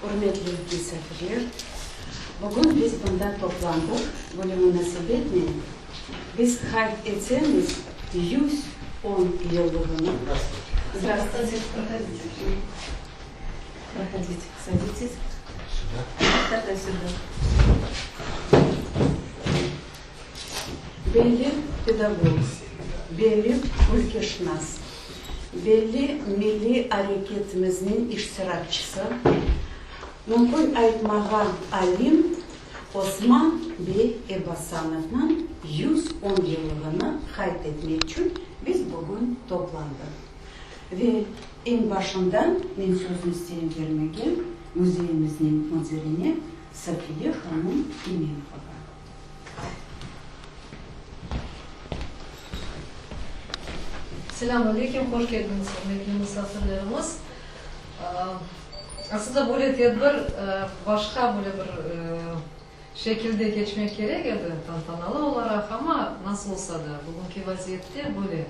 Hürmetli misafirler, bugün biz bunda toplandık. Bu münasebetle biz kayıt etsemiz 110 yıllığını. Здравствуйте. Проходите, садитесь. Тогда сюда. Belli pedagog, belli ülkeşnas, belli milli hareketimizin iştirakçısı, mümkün aytmağa alim Osman Bey Ebasanov'un 110 yıllığını kaydetmek için biz bugün toplandık. Ve en başından ben sözünü isterim vermeye müzeyimizin müdürüne Safiye Hanım İmenov'a. Selamünaleyküm, hoş geldiniz hürmetli misafirlerimiz. Aslında böyle tedbir başka böyle bir şekilde geçmek gerek edi tantanalı olarak ama nasıl olsa da bugünkü vaziyette böyle.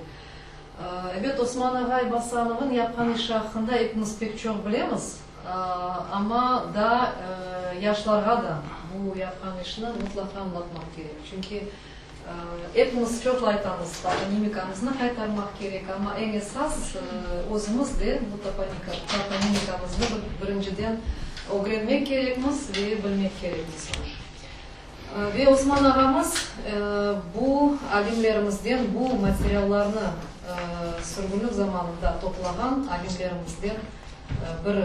Evet, Osman Agay Basanov'un yapkan işi hakkında hepimiz pek çok bilemiz. Ama da yaşlarga da bu yapkan işini mutlaka anlatmak gerek. Çünkü hepimiz çok aytamiz, toponimikamızı kaytarmak gerek ama en esas özümüz de bu toponimikamızı birinciden öğrenmek gerekmiz ve bilmek gerekmiz. Ve Osman ağamız bu alimlerimizden bu materyallarını sürgünlük zamanında toplanan alimlerimizden biri.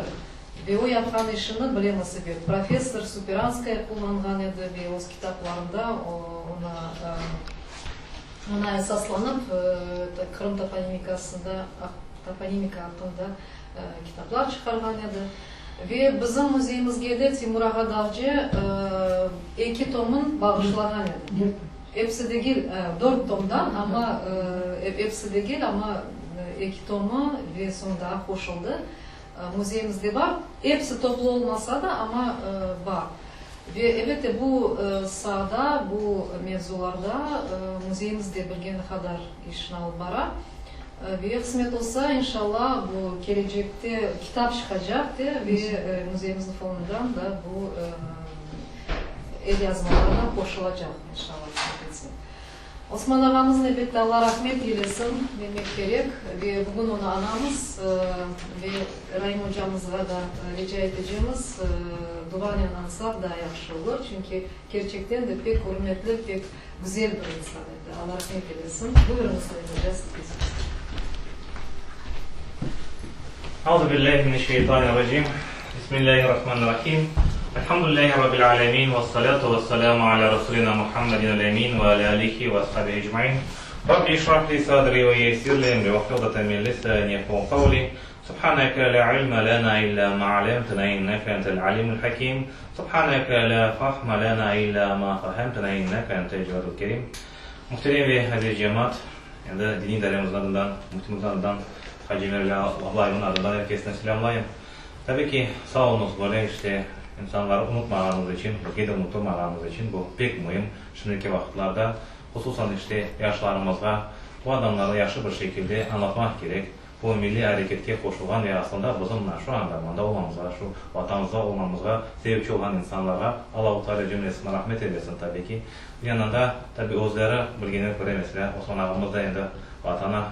Ve o yapkan işini bilemiz gibi. Profesör Superanskaya kullangan edi ve o kitaplarında ona esaslanıp Kırım toponimikasında, toponimika hakkında kitaplar çıkargan edi. Ve bizim müzeyimizge de Timur Ağa Davcı 2 tomun bağışlagan edi. Hepsi değil, 4 tomdan ama hepsi değil ama 2 tomu ve sonunda koşuldu. Müzeyimizde var. Hepsi toplu olmasa da ama var. Ve evet bu sahada, bu mevzularda müzeyimizde bilgene kadar işini alıp bara. Ve kısmet olsa inşallah bu gelecekte kitap çıkacak ve müzeyimizin fonundan da bu el yazmalarına koşulacak inşallah. Osman ağamızın elbette Allah rahmet eylesin demek gerek ve bugün onu anamız ve Rahim hocamızla da rica edeceğimiz duayla ansak daha yaxşı olur. Çünkü gerçekten de pek hürmetli, pek güzel bir insan idi. Allah rahmet eylesin. Buyurun sayılacağız. Euzubillahimineşşeytanirracim. Bismillahirrahmanirrahim. Elhamdülillahi Rabbil alemin ve salatu ve selamu ala Resulina Muhammedin el-emin ve ala alihi ve ashabihi ecmain. Rabbi işrah li sadri ve yesir li emri ve hudatan min lisani yefqahu qawli. Subhaneke la ilme lana illa ma allamtana inneke entel alimul hakim. Subhaneke la fahma lana illa ma fahamtana inneke entel cevadul kerim. Muhterem ve aziz cemaat, yani dinin dairemizin adından, muhtemelen adından, Hacı Emirli Allah'ın adından herkesine selamlayın. Tabii ki sağ olunuz böyle işte insanları unutmağınız için, ülkeyi de unutmağınız için bu pek mühim. Şimdiki vakitlerde hususan işte yaşlarımızga bu adamları yaşlı bir şekilde anlatmak gerek. Bu milli hareketke koşulgan ve aslında bizimle şu anda olmamıza, şu vatanımızda olmamıza sebepçi olan insanlara Allah-u Teala cümlesine rahmet eylesin tabii ki. Bir yandan tabii özleri bilgine göre mesela Osman ağamız da yani vatana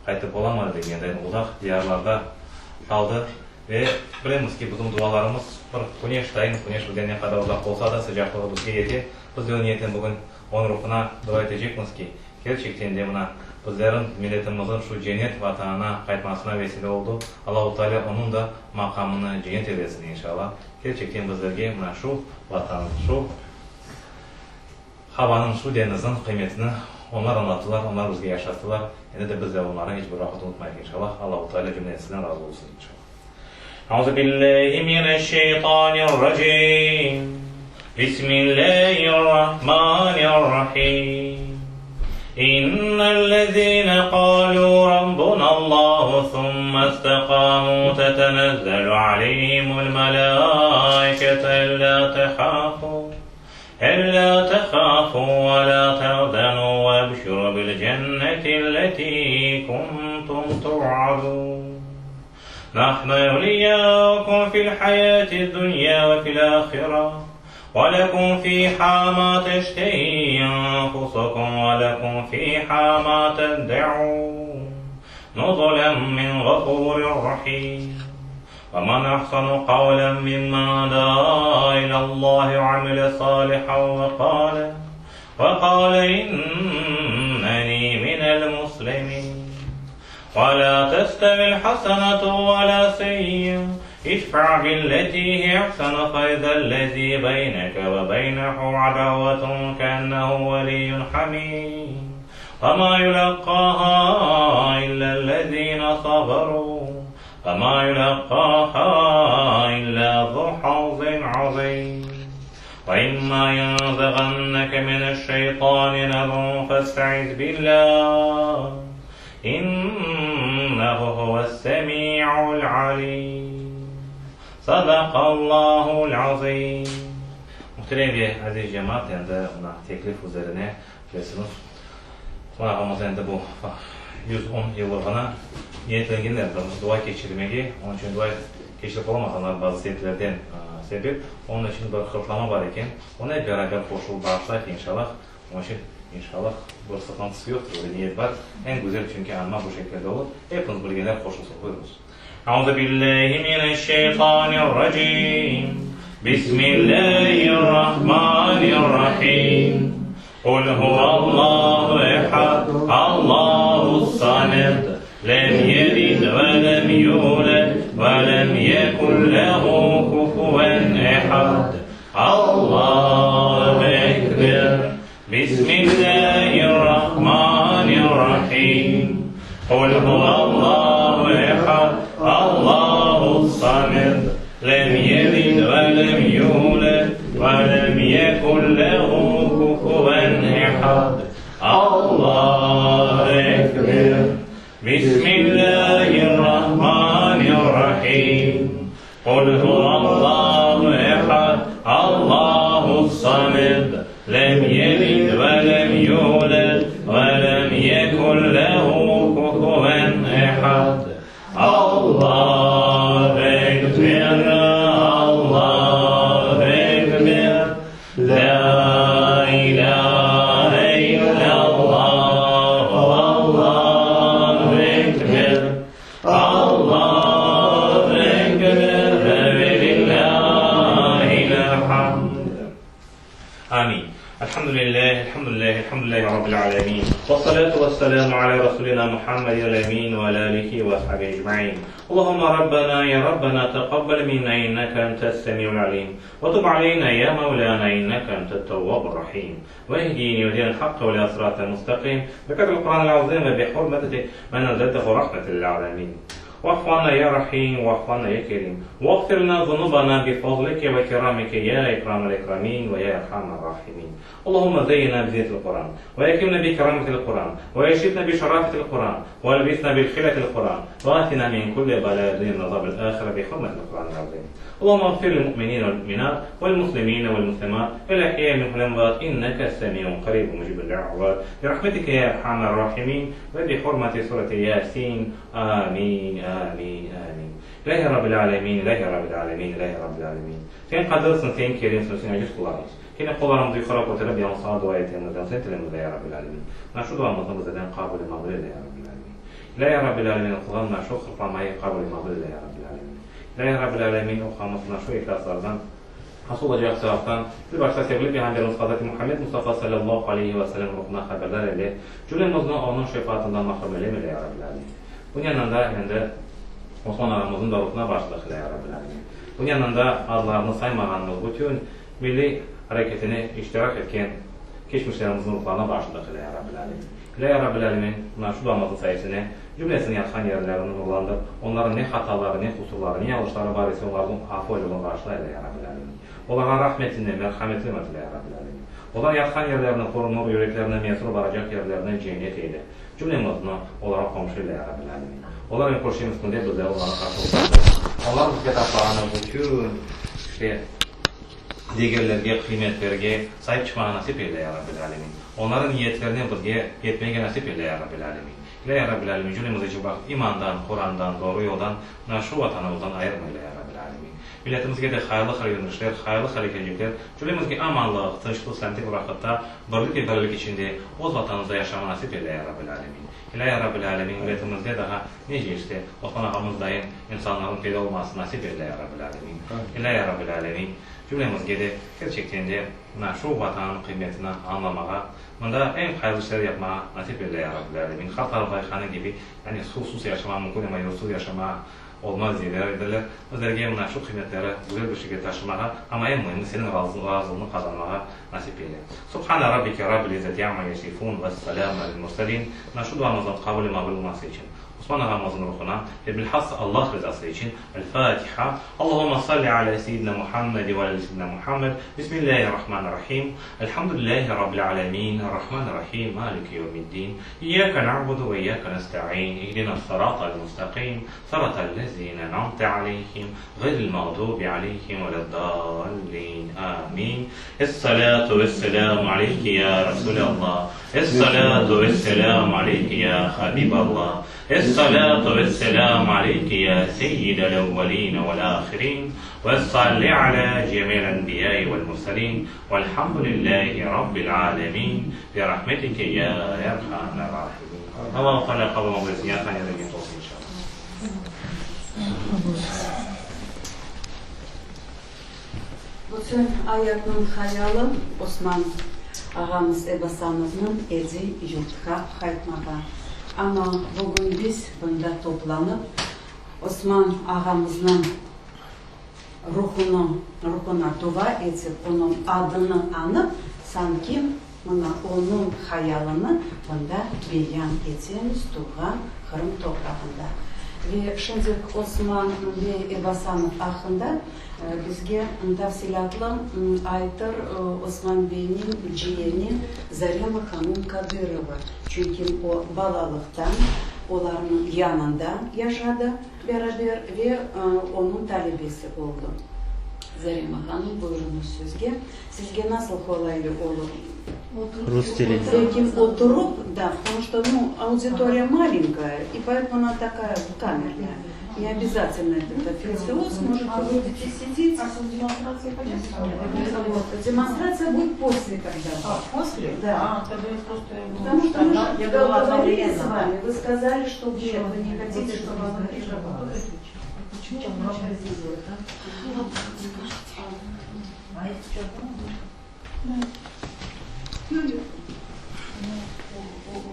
kayıtıp olamadı degende uzak diyarlarda kaldı. Ve bilemiz ki bizim dualarımız güneş bizden ne kadar uzak olsa da sıcaklığı bizge yeti. Biz de niyetten bugün onun ruhuna dua edecekmiz ki gerçekten de buna bizlerin, milletimizin şu cennet vatanına kaytmasına vesile oldu. Allah-u Teala onun da makamını cennet eylesin inşallah. Gerçekten bizlerge şu vatanın, şu havanın, şu denizin kıymetini onlar anlattılar, onlar bizge yaşattılar. Yani de biz de onlara hiçbir vakit unutmayız inşallah. Allah-u Teala cümlesinden razı olsun inşallah. أعوذ بالله من الشيطان الرجيم بسم الله الرحمن الرحيم إن الذين قالوا ربنا الله ثم استقاموا تتنزل عليهم الملائكة ألا تخافوا ولا تحزنوا وابشروا بالجنة التي كنتم توعدون نحن أولياؤكم في الحياة الدنيا وفي الآخرة ولكم فيها ما تشتهي أنفسكم ولكم فيها ما تدعون نزلا من غفور رحيم ومن أحسن قولا ممن دعا إلى الله وعمل صالحا وقال إنني من المسلمين ولا تستوي الحسنة ولا سيئة ادفع بالتي هي أحسن فإذا الذي بينك وبينه عداوة كأنه ولي حميم وما يلقاها إلا الذين صبروا وما يلقاها إلا ذو حظ عظيم وإما ينزغنك من الشيطان نزغ فاستعذ بالله إنه هو السميع العليم صدق الله العظيم. Muhterem ve aziz cemaat, yani buna teklif üzerine bilirsiniz. Ramazan'da bu 110 yıllığına niyetlengenler dua geçirmeye, onun için dua geçirip olamasanlar bazı sebeplerden sebep, onun için bir hırtlama var iken, ona beraber koşul bağışlayıp inşallah, onun için inşallah bir sıkıntısı yoktur, öyle niyet var. En güzel çünkü anma bu şekilde olur. Hepiniz bilgenler koşulsun, buyurunuz. Euzubillahimineşşeytanirracim. Bismillahirrahmanirrahim. قل هو الله أحد الله الصمد لم يلد ولم يولد ولم يكن له كفوا أحد الله أكبر بسم الله الرحمن الرحيم قل هو الله أحد الله الصمد لم يلد ولم يولد ولم يكن له كفوا أحد الله أكبر بسم الله الرحمن الرحيم قل هو الله أحد الله الصمد لم يلد ولم يولد ولم يكن له كفوا أحد الله أكبر الله أكبر لا إله إلا الله والله أكبر الله أكبر ولله الحمد آمين. الحمد لله رب العالمين والصلاة والسلام على رسولنا محمد الأمين وعلى آله وصحبه أجمعين. اللهم ربنا يا ربنا تقبل منا إنك أنت السميع العليم وتب علينا يا مولانا إنك أنت التواب الرحيم واهديني واهدنا الحق وإلى صراط المستقيم بقدر القرآن العظيم وبحرمته من نزلته رحمة للعالمين. واعف عنا يا رحيم واعف عنا يا كريم واغفر لنا ذنوبنا بفضلك وكرامك يا إكرام الإكرامين ويا أرحم الراحمين. اللهم زينا بزينة القرآن وأكرمنا بكرامة القرآن ويشفنا بشرافة القرآن والبسنا بالخلة القرآن وآتنا من كل بلاء دين العذاب الآخرة بحرمة القرآن العظيم. اللهم اغفر للمؤمنين والمؤمنات والمسلمين والمسلمات الأحياء منهم الأموات إنك السميع قريب مجيب الدعوات برحمتك يا أرحم الراحمين وبحرمة سورة ياسين آمين آمين آمين. إلهي رب العالمين إلهي رب العالمين إلهي رب العالمين. Sen kadırsın, sen kerimsin, sen aciz kullarız. Yine kullarımızı yukarı kotarıp sana dua ettiğimizden sen tilimizde ya Rabbil Alemin. Şu duamızı bizden kabul mağdur eyle ya Rabbil Alemin. İlahi Rabbil Alemin kullarına şu hırpamayı kabul mağdur eyle ya Rabbil Alemin. İlahi Rabbil Alemin okumasına şu ihlaslardan, hasıl olacak sevaptan, bir başta sevgili Peygamberimiz Hazreti Muhammed Mustafa sallallahu aleyhi ve sellem ruhuna haberdar eyle. Cümlemizden onun şefaatinden mahrum eyle ya Rabbil Alemin. Bunun yanında Osman aramızın da ruhuna başlık eyle ya Rabbil Alemin. Bunun yanında adlarını saymağanımız bütün milli hareketini iştirak etken geçmişlerimizin ruhlarına başlık eyle ya Rabbil Alemin. Ya Rabbil Alemin, şu duamızın sayesinde cümlesini yatkan yerlerini nurlandır. Onların ne hataları, ne kusurları, ne yanlışları var ise onların affı yolunu bağışlayla ya Rabbil Alemin. Onların rahmetini, merhametini ötüle ya Rabbil Alemin. Onların yatkan yerlerini korunur, yüreklerine mesur varacak yerlerine cennet eyle. Cümlemizini onlara komşuyla ya Rabbil Alemin. Onların koşuyumuz kunde bizler onlara karşı olsunlar. Onlar bu kitaplarına bütün diğerlerine, kıymetlerine sahip çıkmana nasip eyle ya Rabbil Alemin. Onların niyetlerine bizge yetmeye nasip eyle ya Rabbil Alemin. İlahi Rabbil Alemin cümlemizi cıbak imandan, Kur'an'dan, doğru yoldan, şu vatanımızdan ayırma İlahi Rabbil Alemin. Milletimizge de hayırlı hayırlışlar, hayırlı hareketler, cümlemizge amanlık, tınçlık, sentik bırakıtta, birlik ve birlik içinde o vatanımızda yaşama nasip eyle ya Rabbil Alemin. İlahi Rabbil Alemin milletimizde daha nece işte Osman ağamız dayın insanların peyda olması nasip eyle ya Rabbil Alemin. İlahi Rabbil Alemin cümlemizge de gerçekten de şu vatanın kıymetini anlamağa, bunda en hayırlı işler yapmaya nasip eyle ya Rabbil Alemin. Halk Baykanı gibi yani susuz yaşama mümkün ama yolsuz yaşama olmaz diyorlar. Özellikle bunlar şu kıymetleri güzel bir şekilde taşımağa ama en mühimi senin razılığını kazanmağa nasip eyle. Subhane Rabbike Rabbil İzzeti amma yasifun ve selamu alel murselin. Şu duamızın kabul olması için Osman ağamızın ruhuna ve bilhassa Allah rızası için El-Fatiha. Allahümme salli ala seyyidina Muhammed ve ala seyyidina Muhammed. Bismillahirrahmanirrahim. Elhamdülillahi Rabbil alemin. Rahmanirrahim. Maliki yevmiddin. İyyâke na'budu ve iyyâke nesta'in. İhdina s-sirâtal mustaqim. Sirâtal lezîne en'amte aleyhim. Gayril mağdûbi aleyhim veleddâllin. Amin. Es-salatu vesselamu aleyke ya Resulallah. Es-salatu vesselamu aleyke ya Habiballah. الصلاة والسلام عليك يا سيد الأولين والآخرين والصل على جميع الأنبياء والمرسلين والحمد لله رب العالمين برحمتك يا أرحم الراحمين. الله خلق ومغزيات عن يدك إن شاء الله. Bütün ayakның hayalı Osman ağamız Ebasanov'un ezi yurtқа қайтмаға. Ama bugün biz bunda toplanıp Osman ağamızın ruhuna dua edip onun adını anıp sanki onun hayalını bunda beyan etimiz Tuğan Kırım toprağında. Ve şimdi Osman ve Ebasanov hakkında bizge tavsilatlı aytır Osman Bey'in ciğerini Zarema Hanım Kadyrova. Çünkü o balalıktan onların yanında yaşadı beraber ve onun talebesi oldu. Zarema Hanım buyurunuz sizge. Sizge nasıl kolaylı olur? С этим отруб, да, потому что аудитория маленькая, и поэтому она такая камерная. Не обязательно этот официоз, можете будете сидеть. А демонстрация пойдет? Демонстрация будет после, когда. После? Да. Тогда я просто... Потому что мы я была говорили с вами, вы сказали, что вы не хотите, чтобы она переживала. Почему? А это что?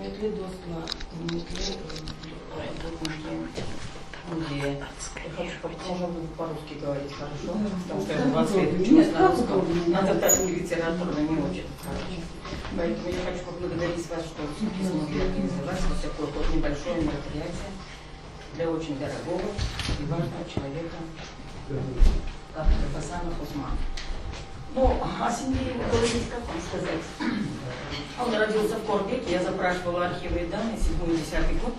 Метлидоство, можно по-русски говорить хорошо, потому что я 20 лет училась на русском, надо так литературно не очень хорошо. Поэтому я хочу поблагодарить вас, что все-таки смогли организовать вот такое вот небольшое мероприятие для очень дорогого и важного человека, как Эбасанов Осман. Ну, о семье его говорить, как вам сказать. Он родился в Корбеке, я запрашивала архивы и данные, 7-10 год,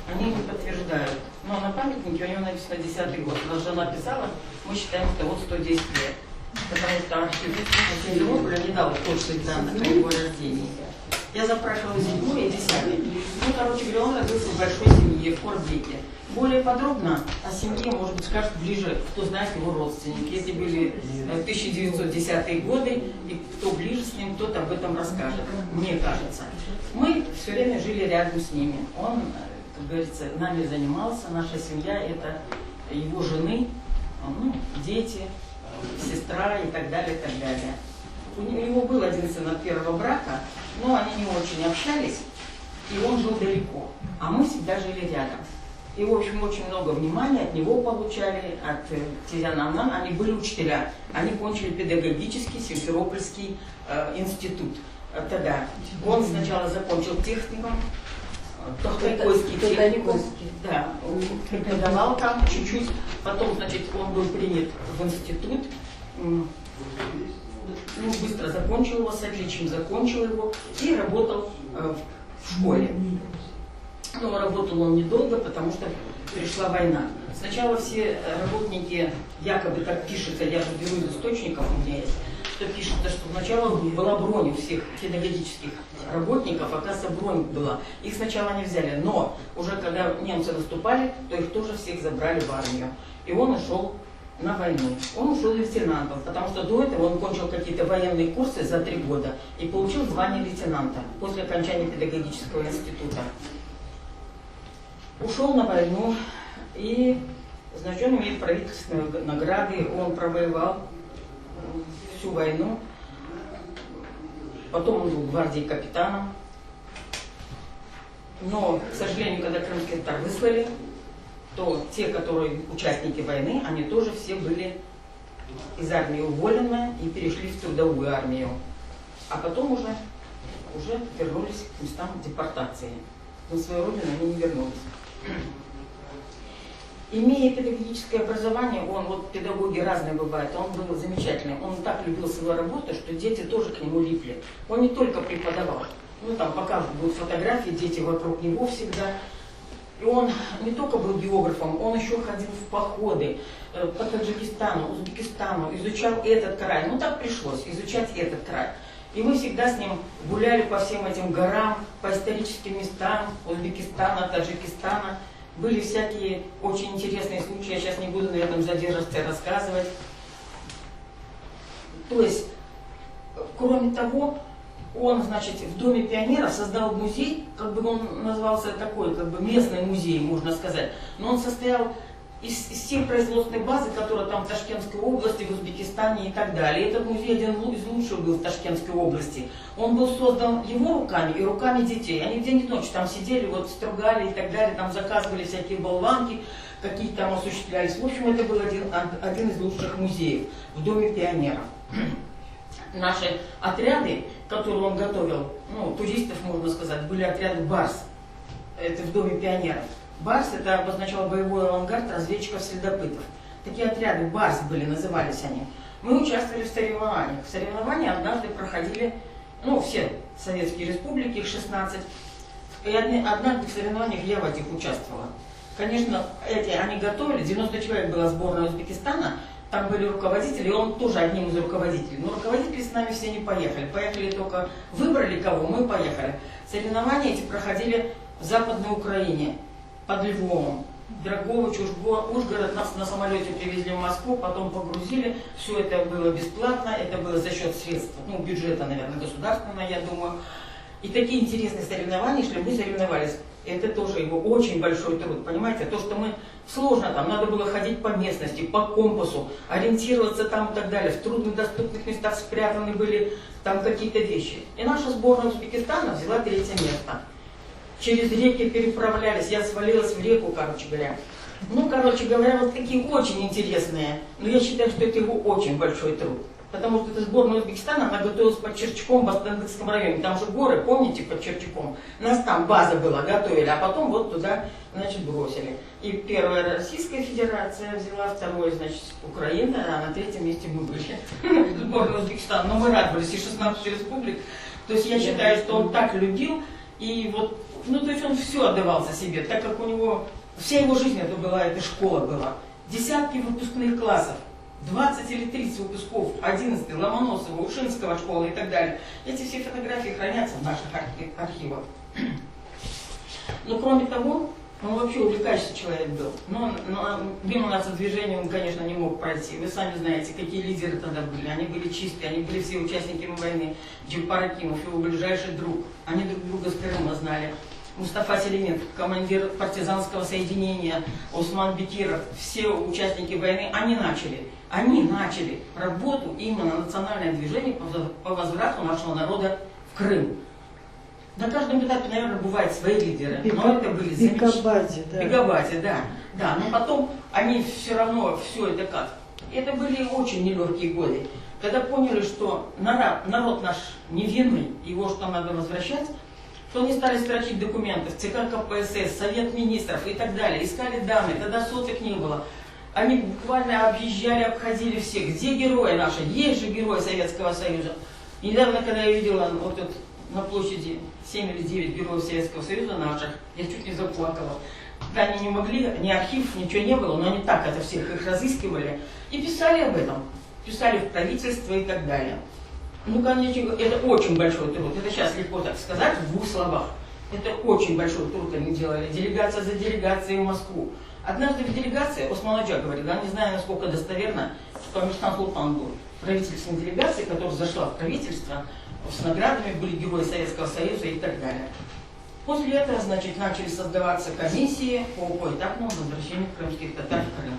они не подтверждают. Но на памятнике у него написано 10-й год. У нас жена писала, мы считаем, что вот 110 лет. Потому что архив Симферополя не дал точных данных о его рождении. Я запрашивала 7 и 10. Ну, короче говоря, он родился в большой семье, в Корбеке. Более подробно о семье, может быть, скажут ближе, кто знает его родственники. Эти были 1910-е годы, и кто ближе с ним, тот об этом расскажет, мне кажется. Мы все время жили рядом с ними. Он, как говорится, нами занимался, наша семья, это его жены, ну, дети, сестра и так далее, и так далее. У него был один сын от первого брака, но они не очень общались, и он жил далеко, а мы всегда жили рядом. И, в общем, очень много внимания от него получали, от Тизяна Амнан. Они были учителя. Они кончили педагогический Симферопольский институт. Тогда он сначала закончил техникум, Тохтайкойский техникум. Да, преподавал там чуть-чуть. Потом, значит, он был принят в институт. Ну, быстро закончил его, с отличием закончил его и работал в школе. Но работал он недолго, потому что пришла война. Сначала все работники, якобы так пишется, я же беру из источников, у меня есть, что пишется, что сначала была бронь у всех педагогических работников, оказывается, бронь была. Их сначала не взяли, но уже когда немцы наступали, то их тоже всех забрали в армию. И он ушел на войну. Он ушел лейтенантом, потому что до этого он кончил какие-то военные курсы за 3 года и получил звание лейтенанта после окончания педагогического института. Ушел на войну и, значит, он имеет правительственные награды, он провоевал всю войну. Потом он был в гвардии капитаном. Но, к сожалению, когда крымский татар выслали, то те, которые участники войны, они тоже все были из армии уволены и перешли в трудовую армию. А потом уже вернулись к местам депортации. На свою родину они не вернулись. Имея педагогическое образование, вот педагоги разные бывают, он был замечательный. Он так любил свою работу, что дети тоже к нему липли. Он не только преподавал. Там покажут будут фотографии, дети вокруг него всегда. И он не только был географом, он еще ходил в походы по Таджикистану, Узбекистану, изучал этот край. Так пришлось изучать этот край. И мы всегда с ним гуляли по всем этим горам, по историческим местам Узбекистана, Таджикистана. Были всякие очень интересные случаи, я сейчас не буду на этом задерживаться и рассказывать. То есть, кроме того, он, значит, в Доме пионеров создал музей, он назывался такой, местный музей, можно сказать. Но он состоял из всей производственной базы, которая там в Ташкентской области, в Узбекистане и так далее. Этот музей один из лучших был в Ташкентской области. Он был создан его руками и руками детей. Они день и ночь там сидели, стругали и так далее, там заказывали всякие болванки, какие там осуществлялись. В общем, это был один из лучших музеев в Доме пионеров. Наши отряды, которые он готовил, туристов, можно сказать, были отряды «Барс». Это в Доме пионеров. «Барс» это обозначало боевой авангард разведчиков-следопытов. Такие отряды «Барс» были, назывались они. Мы участвовали в соревнованиях. Соревнования однажды проходили, все советские республики, их 16. И однажды в соревнованиях я в этих участвовала. Конечно, они готовили, 90 человек была сборная Узбекистана, там были руководители, и он тоже одним из руководителей. Но руководители с нами все не поехали. Поехали только, выбрали кого, мы поехали. Соревнования эти проходили в Западной Украине, под Львовом. Драгович, Ужгород нас на самолете привезли в Москву, потом погрузили. Все это было бесплатно, это было за счет средств, бюджета, наверное, государственного, я думаю. И такие интересные соревнования шли, мы соревновались. Это тоже его очень большой труд, понимаете? То, что мы сложно, там надо было ходить по местности, по компасу, ориентироваться там и так далее. В труднодоступных местах спрятаны были там какие-то вещи. И наша сборная Узбекистана взяла 3-е место. Через реки переправлялись, я свалилась в реку, короче говоря. Вот такие очень интересные. Но я считаю, что это его очень большой труд. Потому что эта сборная Узбекистана, она готовилась под Черчаком в Астангутском районе. Там же горы, помните, под Черчаком? Нас там база была, готовили, а потом туда, бросили. И первая Российская Федерация взяла, второе, Украина, а на 3-м месте мы были. Сборная Узбекистана. Но мы радовались, и 16 республик. То есть я считаю, что он так любил, и то есть он все отдавал за себе, так как у него, вся его жизнь эта школа была. Десятки выпускных классов. 20 или 30 выпусков, 11 Ломоносова, Ушинского школы и так далее. Эти все фотографии хранятся в наших архивах. Но кроме того, он вообще увлекающийся человек был. Но мимо нас в движении он, конечно, не мог пройти. Вы сами знаете, какие лидеры тогда были. Они были чистые, они были все участники войны. Джипар Акимов, его ближайший друг. Они друг друга с Крыма знали. Мустафа Селимин, командир партизанского соединения, Осман Бекиров, все участники войны, они начали работу именно национальное движение по возврату нашего народа в Крым. На каждом этапе, наверное, бывают свои лидеры, но это были замечательные. Бегабаде, да. Но потом они все равно, все это как. Это были очень нелегкие годы. Когда поняли, что народ наш невинный, его что надо возвращать, то они стали строчить документы в ЦК КПСС, Совет министров и так далее. Искали данные, тогда соток не было. Они буквально объезжали, обходили всех. Где герои наши? Есть же герои Советского Союза. И недавно, когда я видела тут на площади 7 или 9 героев Советского Союза наших, я чуть не заплакала. Они не могли, ни архив, ничего не было, но они так это всех их разыскивали и писали об этом. писали в правительство и так далее. Ну, конечно, это очень большой труд. Это сейчас легко так сказать в двух словах. Это очень большой труд они делали. Делегация за делегацией в Москву. Однажды в делегации Осман Аджа говорит, я не знаю, насколько достоверно, что Амирхан Султан был правительственной делегации, которая зашла в правительство, с наградами были герои Советского Союза и так далее. После этого, значит, начали создаваться комиссии по поэтапному возвращению крымских татар в Крым.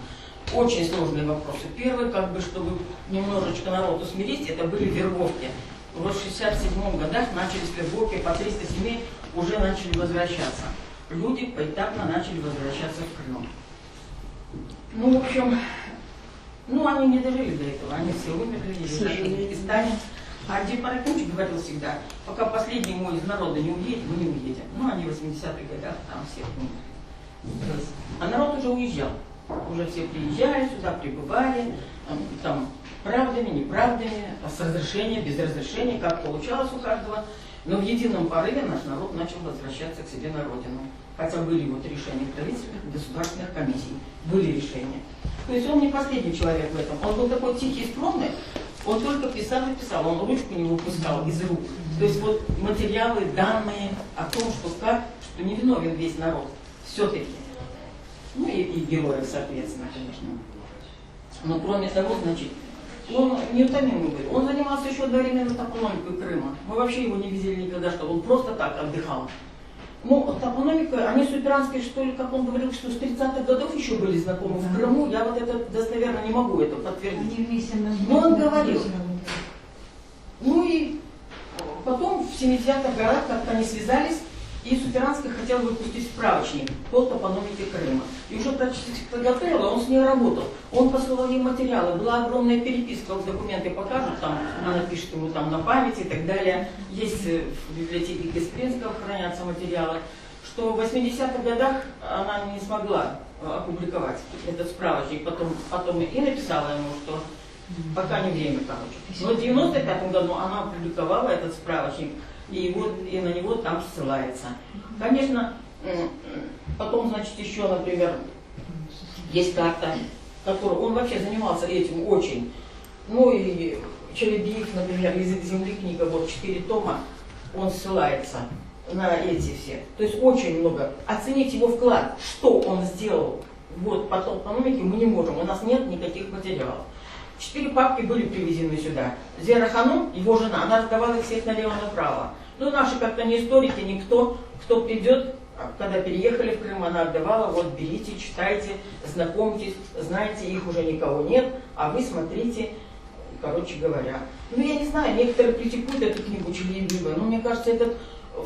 Очень сложные вопросы. Первый, как бы, чтобы немножечко народ усмирить, это были вербовки. Вот в 1967 годах начались вербовки, по 300 семей уже начали возвращаться. Люди поэтапно начали возвращаться в Крым. Ну, в общем, они не дожили до этого, они все умерли, или в Пакистане. А Джипар Акунч говорил всегда, пока последний мой из народа не уедет, мы не уедем. Они в 80-х годах там все умерли. А народ уже уезжал. Уже все приезжали сюда, прибывали, там правдами, неправдами, с разрешения, без разрешения, как получалось у каждого. Но в едином порыве наш народ начал возвращаться к себе на родину. Хотя были вот решения правительственных, государственных комиссий, были решения. То есть он не последний человек в этом. Он был такой тихий и скромный, он только писал и писал, он ручку не выпускал из рук. То есть вот материалы, данные о том, что не виновен весь народ. Все-таки. Ну и героев, соответственно, конечно. Но кроме того, значит, он неутомимый был. Он занимался еще одновременно топономикой Крыма. Мы вообще его не видели никогда, чтобы он просто так отдыхал. Ну, топономика, они с Суперанской, что ли, как он говорил, что с 30-х годов еще были знакомы в Крыму. Я вот это достоверно не могу это подтвердить. Но он говорил. Ну и потом в 70-х годах как-то они связались, и Суперанская хотела выпустить справочник по топономике Крыма. И уже практически подготовила, он с ней работал. Он посылал ей материалы, была огромная переписка, вот документы покажут, там, она пишет ему там на память и так далее. Есть в библиотеке Кеспринского хранятся материалы, что в 80-х годах она не смогла опубликовать этот справочник, потом и написала ему, что пока не время, короче. Но в 95-м году она опубликовала этот справочник, и на него там ссылается. Конечно, потом, значит, еще, например, есть карта, которую он вообще занимался этим очень. Ну и Челебиев, например, «Язык земли», книга, вот 4 тома, он ссылается на эти все. То есть очень много. Оценить его вклад, что он сделал вот по топономике, мы не можем. У нас нет никаких материалов. 4 папки были привезены сюда. Зера Ханум, его жена, она раздавала их всех налево-направо. Ну, наши как-то не историки, никто, кто придет, когда переехали в Крым, она отдавала, вот берите, читайте, знакомьтесь, знаете, их уже никого нет, а вы смотрите, короче говоря. Ну, я не знаю, некоторые критикуют эту книгу Челебиева, но мне кажется, этот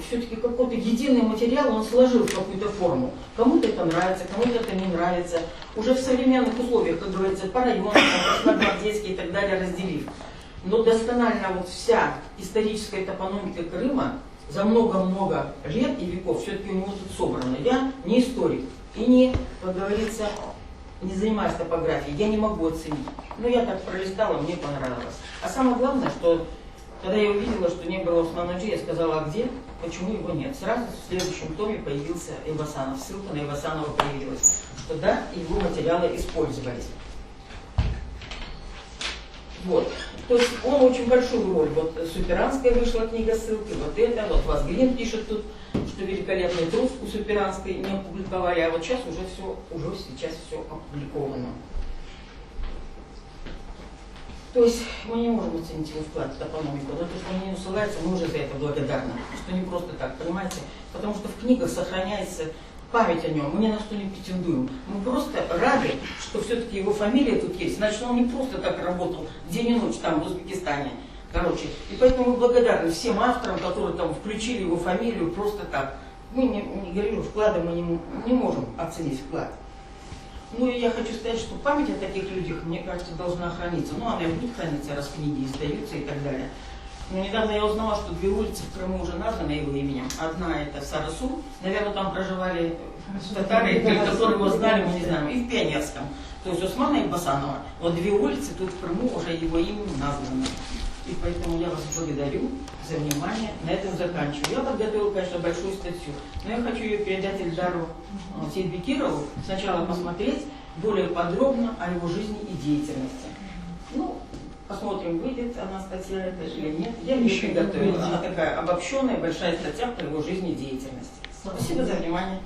все-таки какой-то единый материал он сложил в какую-то форму. Кому-то это нравится, кому-то это не нравится. Уже в современных условиях, как говорится, по районам, красногвардейские и так далее разделив. Но досконально вот вся историческая топономика Крыма за много-много лет и веков все-таки у него тут собрано. Я не историк и не, как говорится, не занимаюсь топографией, я не могу оценить. Но я так пролистала, мне понравилось. А самое главное, что когда я увидела, что не было Осман Аджи, я сказала, а где, почему его нет. Сразу в следующем томе появился Эйбасанов, ссылка на Эйбасанова появилась, что да, его материалы использовались. Вот. То есть он очень большую роль. Вот Суперанская вышла книга ссылки, вот это, вот Вазгрин пишет тут, что великолепный труд у Суперанской не опубликовали, а вот сейчас уже сейчас все опубликовано. То есть мы не можем оценить его вклад в топономику, но то, что он не ссылается, мы уже за это благодарны, что не просто так, понимаете? Потому что в книгах сохраняется память о нем, мы ни на что не претендуем. Мы просто рады, что все-таки его фамилия тут есть. Значит, он не просто так работал день и ночь там, в Узбекистане. Короче, и поэтому мы благодарны всем авторам, которые там включили его фамилию просто так. Мы не говорим, вклада мы не можем оценить вклад. Ну и я хочу сказать, что память о таких людях, мне кажется, должна храниться. Ну, она и будет храниться, раз книги издаются и так далее. Но недавно я узнала, что 2 улицы в Крыму уже названы его именем. Одна это Сарасу, наверное, там проживали татары, которые его знали, мы не знаем, и в Пионерском. То есть Османа Эйбасанова. Вот 2 улицы тут в Крыму уже его именем названы. И поэтому я вас благодарю за внимание. На этом заканчиваю. Я подготовила, конечно, большую статью, но я хочу ее передать Эльдару Сейдбекирову. Сначала посмотреть более подробно о его жизни и деятельности. Ну, посмотрим, выйдет она статья это или нет. Я ее приготовила. Она такая обобщенная, большая статья по его жизнедеятельности. Спасибо за внимание.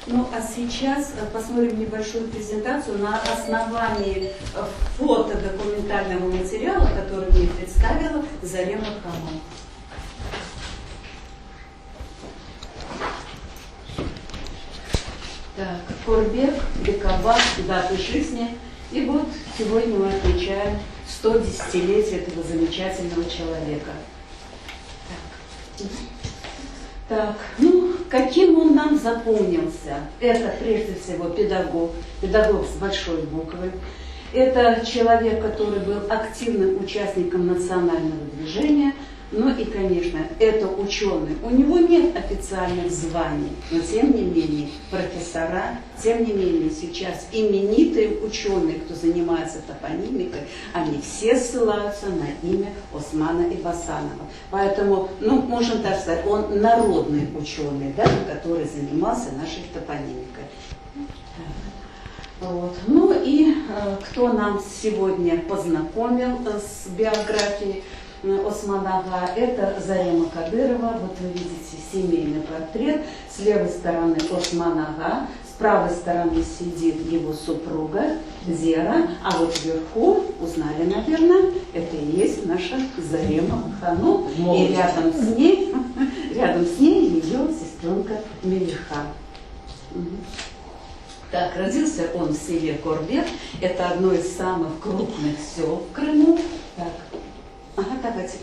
Ну а сейчас посмотрим небольшую презентацию на основании фотодокументального материала, который мне представила Зарема Ханум. Так, Корбек, Бекабад, даты жизни. И вот сегодня мы отмечаем 100 десятилетий этого замечательного человека. Так, ну, каким он нам запомнился? Это прежде всего педагог с большой буквы. Это человек, который был активным участником национального движения. Ну и, конечно, это ученый. У него нет официальных званий, но тем не менее профессора, тем не менее сейчас именитые ученые, кто занимается топонимикой, они все ссылаются на имя Османа Ибасанова. Поэтому, ну, можно так сказать, он народный ученый, да, который занимался нашей топонимикой. Вот. Ну и кто нам сегодня познакомил с биографией Османа Ага, это Зарема Кадырова. Вот вы видите семейный портрет. С левой стороны Осман Ага, с правой стороны сидит его супруга Зера, а вот вверху, узнали, наверное, это и есть наша Зарема Ханум. И рядом с ней ее сестренка Мелиха. Так, родился он в селе Корбек. Это одно из самых крупных сел в Крыму. Так. Ага, давайте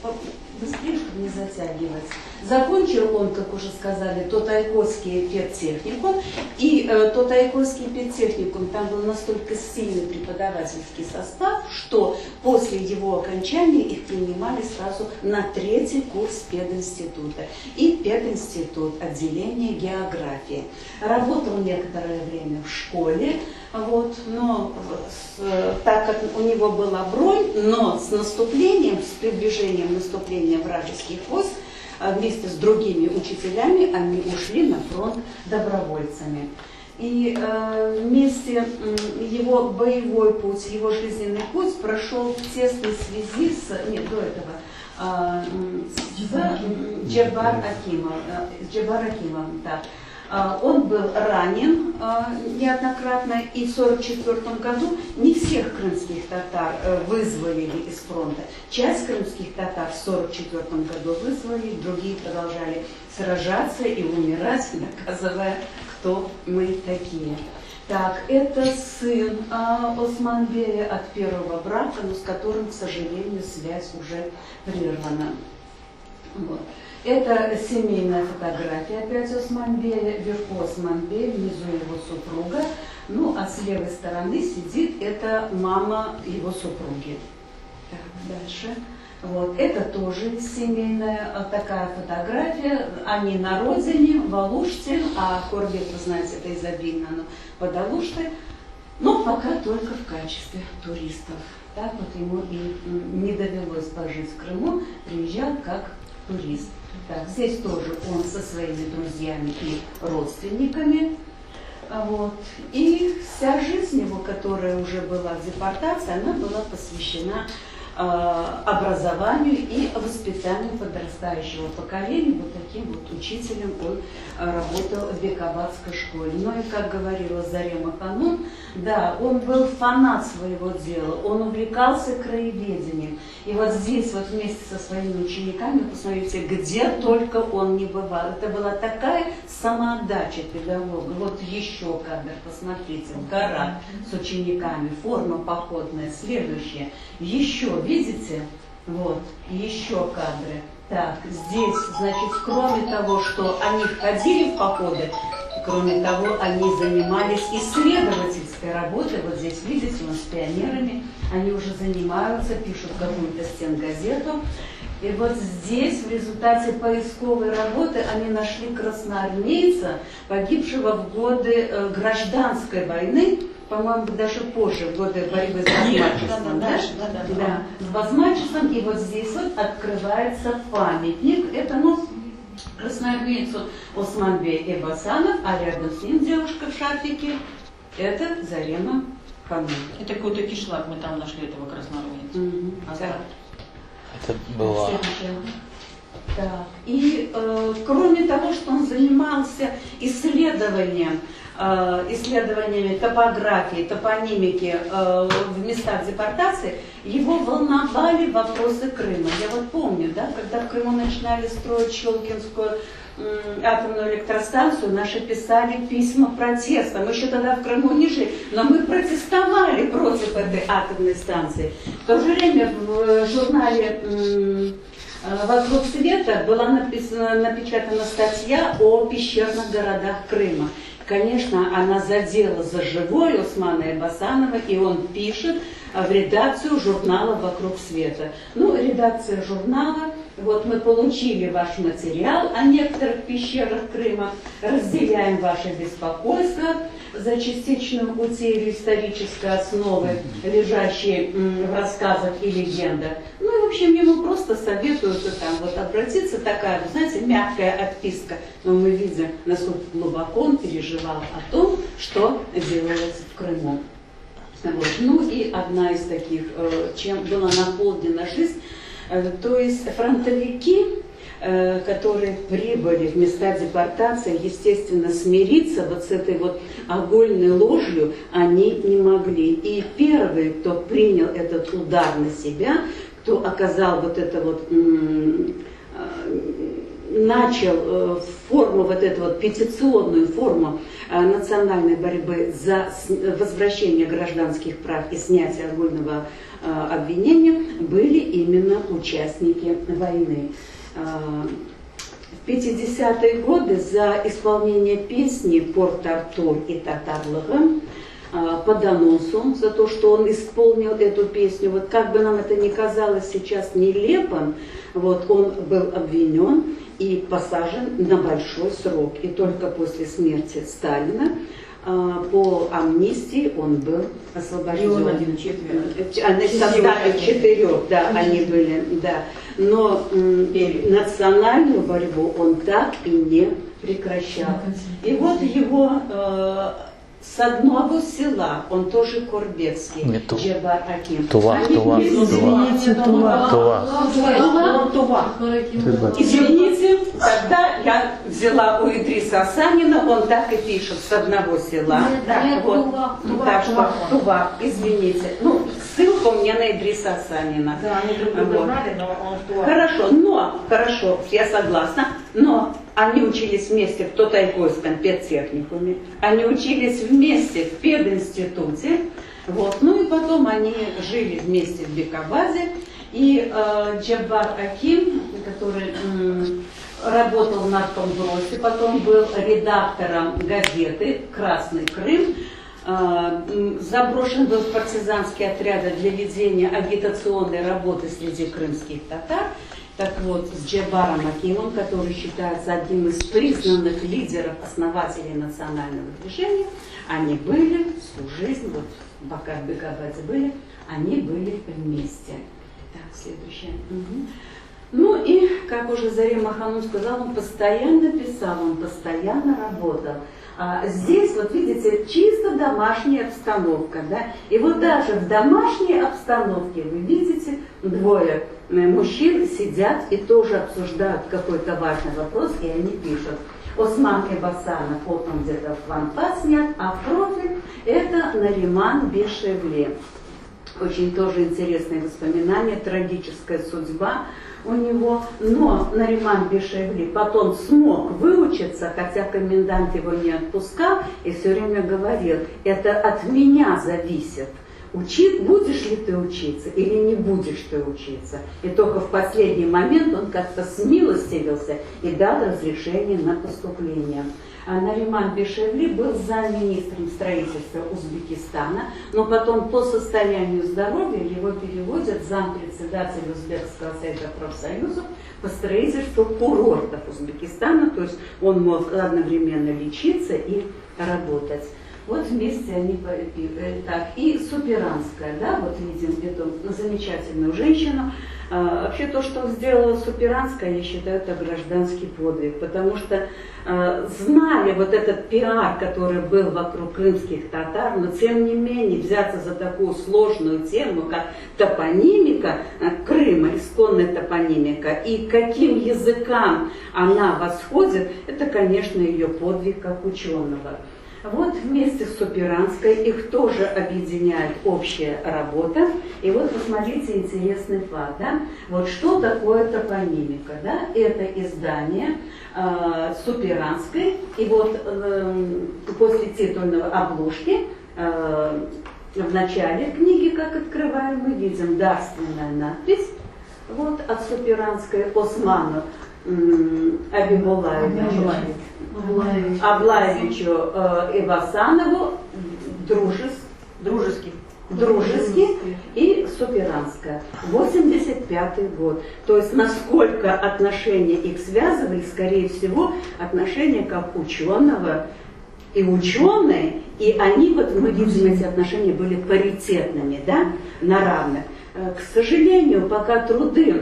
быстрее, чтобы не затягивать. Закончил он, как уже сказали, Тотайкосский педтехникум. И Тотайкосский педтехникум, там был настолько сильный преподавательский состав, что после его окончания их принимали сразу на 3-й курс пединститута. И пединститут, отделение географии. Работал некоторое время в школе, вот, но так как у него была бронь, но с приближением наступления вражеских войск, вместе с другими учителями они ушли на фронт добровольцами. И вместе его боевой путь, его жизненный путь прошел в тесной связи с Джебар Акимом. Да. Он был ранен неоднократно, и в 1944 году не всех крымских татар вызволили из фронта. Часть крымских татар в 1944 году вызвали, другие продолжали сражаться и умирать, доказывая, кто мы такие. Так, это сын Османбея от первого брака, но с которым, к сожалению, связь уже прервана. Вот. Это семейная фотография опять Османбея, вверху Османбей, внизу его супруга. Ну, а с левой стороны сидит это мама его супруги. Так, дальше. Вот, это тоже семейная такая фотография. Они на родине, в Алуште, а Корбек, вы знаете, это изобильно, но под Алуштой, но пока только в качестве туристов. Так вот ему и не довелось пожить в Крыму, приезжал как турист. Так, здесь тоже он со своими друзьями и родственниками. Вот. И вся жизнь его, которая уже была в депортации, она была посвящена образованию и воспитанию подрастающего поколения. Вот таким вот учителем он работал в Бекабадской школе. Ну и, как говорила Зарема Ханум, да, он был фанат своего дела, он увлекался краеведением. И вот здесь вот вместе со своими учениками, посмотрите, где только он не бывал. Это была такая самоотдача педагога. Вот еще кадр, посмотрите, в горах с учениками, форма походная, следующая. Еще, видите, вот, еще кадры. Так, здесь, значит, кроме того, что они ходили в походы, кроме того, они занимались исследовательской работой. Вот здесь, видите, он с пионерами, они уже занимаются, пишут какую-то стенгазету. И вот здесь в результате поисковой работы они нашли красноармейца, погибшего в годы гражданской войны, по-моему, даже позже, в годы борьбы с Басмачевым. Да, с Басмачевым. И вот здесь вот открывается памятник. Это, ну, Красноармеец Османбек Эбасанов, а рядом с ним девушка в шарфике, это Зарема Ханум. Это какой-то кишлак, мы там нашли этого красноармейца. Да. Это было... Да. И кроме того, что он занимался исследованиями топографии, топонимики в местах депортации, его волновали вопросы Крыма. Я вот помню, да, когда в Крыму начинали строить Щелкинскую атомную электростанцию, наши писали письма протеста. Мы еще тогда в Крыму не жили, но мы протестовали против этой атомной станции. В то же время в журнале «Вокруг света» была напечатана статья о пещерных городах Крыма. Конечно, она задела за живое Османа Эбасанова, и он пишет в редакцию журнала «Вокруг света». Ну, редакция журнала, вот мы получили ваш материал о некоторых пещерах Крыма, разделяем ваше беспокойство за частичную утерю исторической основы, лежащей в рассказах и легендах. Ну и, в общем, ему просто советуют там вот обратиться, такая, вы знаете, мягкая отписка. Но мы видим, насколько глубоко он переживал о том, что делалось в Крыму. Вот. Ну и одна из таких, чем была наполнена жизнь, то есть фронтовики, которые прибыли в места депортации, естественно, смириться вот с этой вот огульной ложью они не могли. И первый, кто принял этот удар на себя, кто оказал вот это вот, начал форму, вот эту вот петиционную форму национальной борьбы за возвращение гражданских прав и снятие огульного обвинения, были именно участники войны. В 50-е годы за исполнение песни «Порт-Артур» и «Татарлыгы» по доносу, за то, что он исполнил эту песню, вот как бы нам это ни казалось сейчас нелепым, вот он был обвинен и посажен на большой срок. И только после смерти Сталина по амнистии он был освобожден. И он один, четверо. Они создали 4, да, они были, да. Но национальную борьбу он так и не прекращал. И вот его с одного села, он тоже Корбецкий, Джебар Аким. Тува. Извините, тогда я взяла у Идриса Асанина, он так и пишет, с одного села. Так что Тува, извините. Ну, ссылка у меня на Идриса Асанина. Да, они друг друга знали, но он Тува. Хорошо, я согласна, но они учились вместе в Тотайкойском педтехникуме, они учились вместе в пединституте, вот. Ну и потом они жили вместе в Бекабаде, и Джебар Аким, который работал в наркомбросе, потом был редактором газеты «Красный Крым», заброшен был в партизанские отряды для ведения агитационной работы среди крымских татар. Так вот, с Джебаром Акимом, который считается одним из признанных лидеров, основателей национального движения, они были всю жизнь, вот пока в Бекабаде были, они были вместе. Так, следующее. Ну и, как уже Зарема Ханум сказал, он постоянно писал, он постоянно работал. А здесь, вот видите, чисто домашняя обстановка, да? И вот даже в домашней обстановке вы видите, двое мужчин сидят и тоже обсуждают какой-то важный вопрос, и они пишут. Осман Эбасанов, вот он где-то в ванпад снят, а в профиль это Нариман Бешевле. Очень тоже интересные воспоминания, трагическая судьба у него, но Нариман Бешевли потом смог выучиться, хотя комендант его не отпускал и все время говорил, это от меня зависит, будешь ли ты учиться или не будешь ты учиться. И только в последний момент он как-то смилостивился и дал разрешение на поступление. А Нариман Бешевли был замминистром строительства Узбекистана, но потом по состоянию здоровья его переводят зампредседателя Узбекского совета профсоюзов по строительству курортов Узбекистана, то есть он мог одновременно лечиться и работать. Вот вместе они так. И Суперанская, да, вот видим эту замечательную женщину. Вообще то, что сделала Супиранская, я считаю, это гражданский подвиг, потому что зная вот этот пиар, который был вокруг крымских татар, но тем не менее взяться за такую сложную тему, как топонимика Крыма, исконная топонимика, и к каким языкам она восходит, это, конечно, ее подвиг как ученого. Вот вместе с Супиранской их тоже объединяет общая работа. И вот посмотрите интересный факт. Да? Вот что такое топонимика? Да? Это издание Супиранской. И вот после титульной обложки в начале книги, как открываем, мы видим дарственная надпись. Вот от Супиранской Осману Аблаевичу Ивасанову дружески и Супиранская. 85-й год. То есть насколько отношения их связывали, скорее всего, отношения как ученого и ученые, и они, вот мы видим, эти отношения были паритетными, да, на равных. К сожалению, пока труды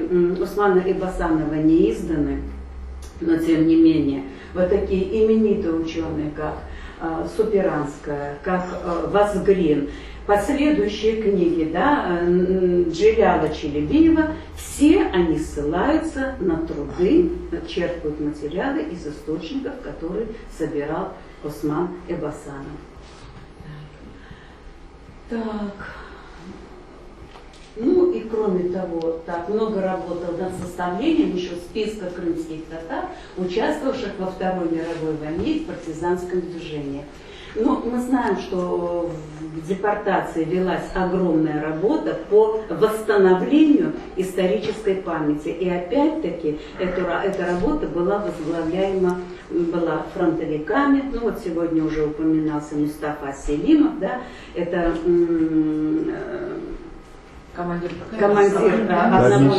Османа Ибасанова не изданы, но тем не менее, вот такие именитые ученые, как Супиранская, как Вазгрин, последующие книги, да, Джиляла Челебиева, все они ссылаются на труды, черпают материалы из источников, которые собирал Осман Ибасанов. Так. Ну и кроме того, так много работал над составлением еще списка крымских татар, участвовавших во Второй мировой войне и в партизанском движении. Но мы знаем, что в депортации велась огромная работа по восстановлению исторической памяти. И опять-таки эта работа была возглавляема фронтовиками. Ну вот сегодня уже упоминался Мустафа Селимов, да, это командир одного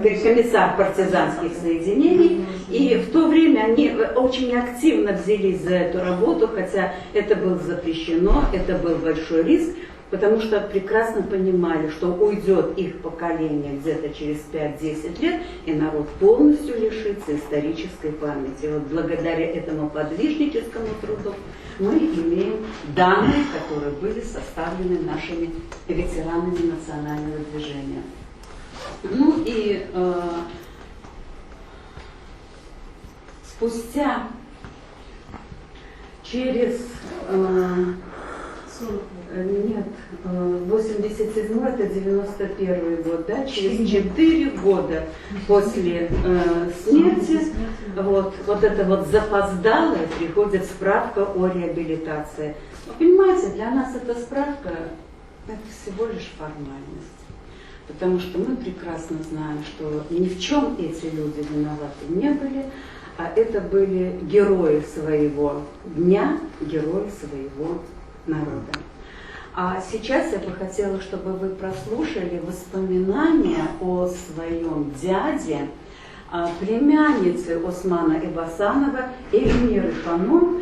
из комиссар партизанских соединений. И в то время они очень активно взялись за эту работу, хотя это было запрещено, это был большой риск, потому что прекрасно понимали, что уйдет их поколение где-то через 5-10 лет, и народ полностью лишится исторической памяти. Вот благодаря этому подвижническому труду мы имеем данные, которые были составлены нашими ветеранами национального движения. Ну и спустя через 87 это 91 год, да, через 4 года после смерти, вот это вот запоздалое приходит справка о реабилитации. Вы понимаете, для нас эта справка это всего лишь формальность. Потому что мы прекрасно знаем, что ни в чем эти люди виноваты не были, а это были герои своего дня, герои своего народа. А сейчас я бы хотела, чтобы вы прослушали воспоминания о своем дяде, племяннице Османа Ибасанова, Эльмиры Ханум,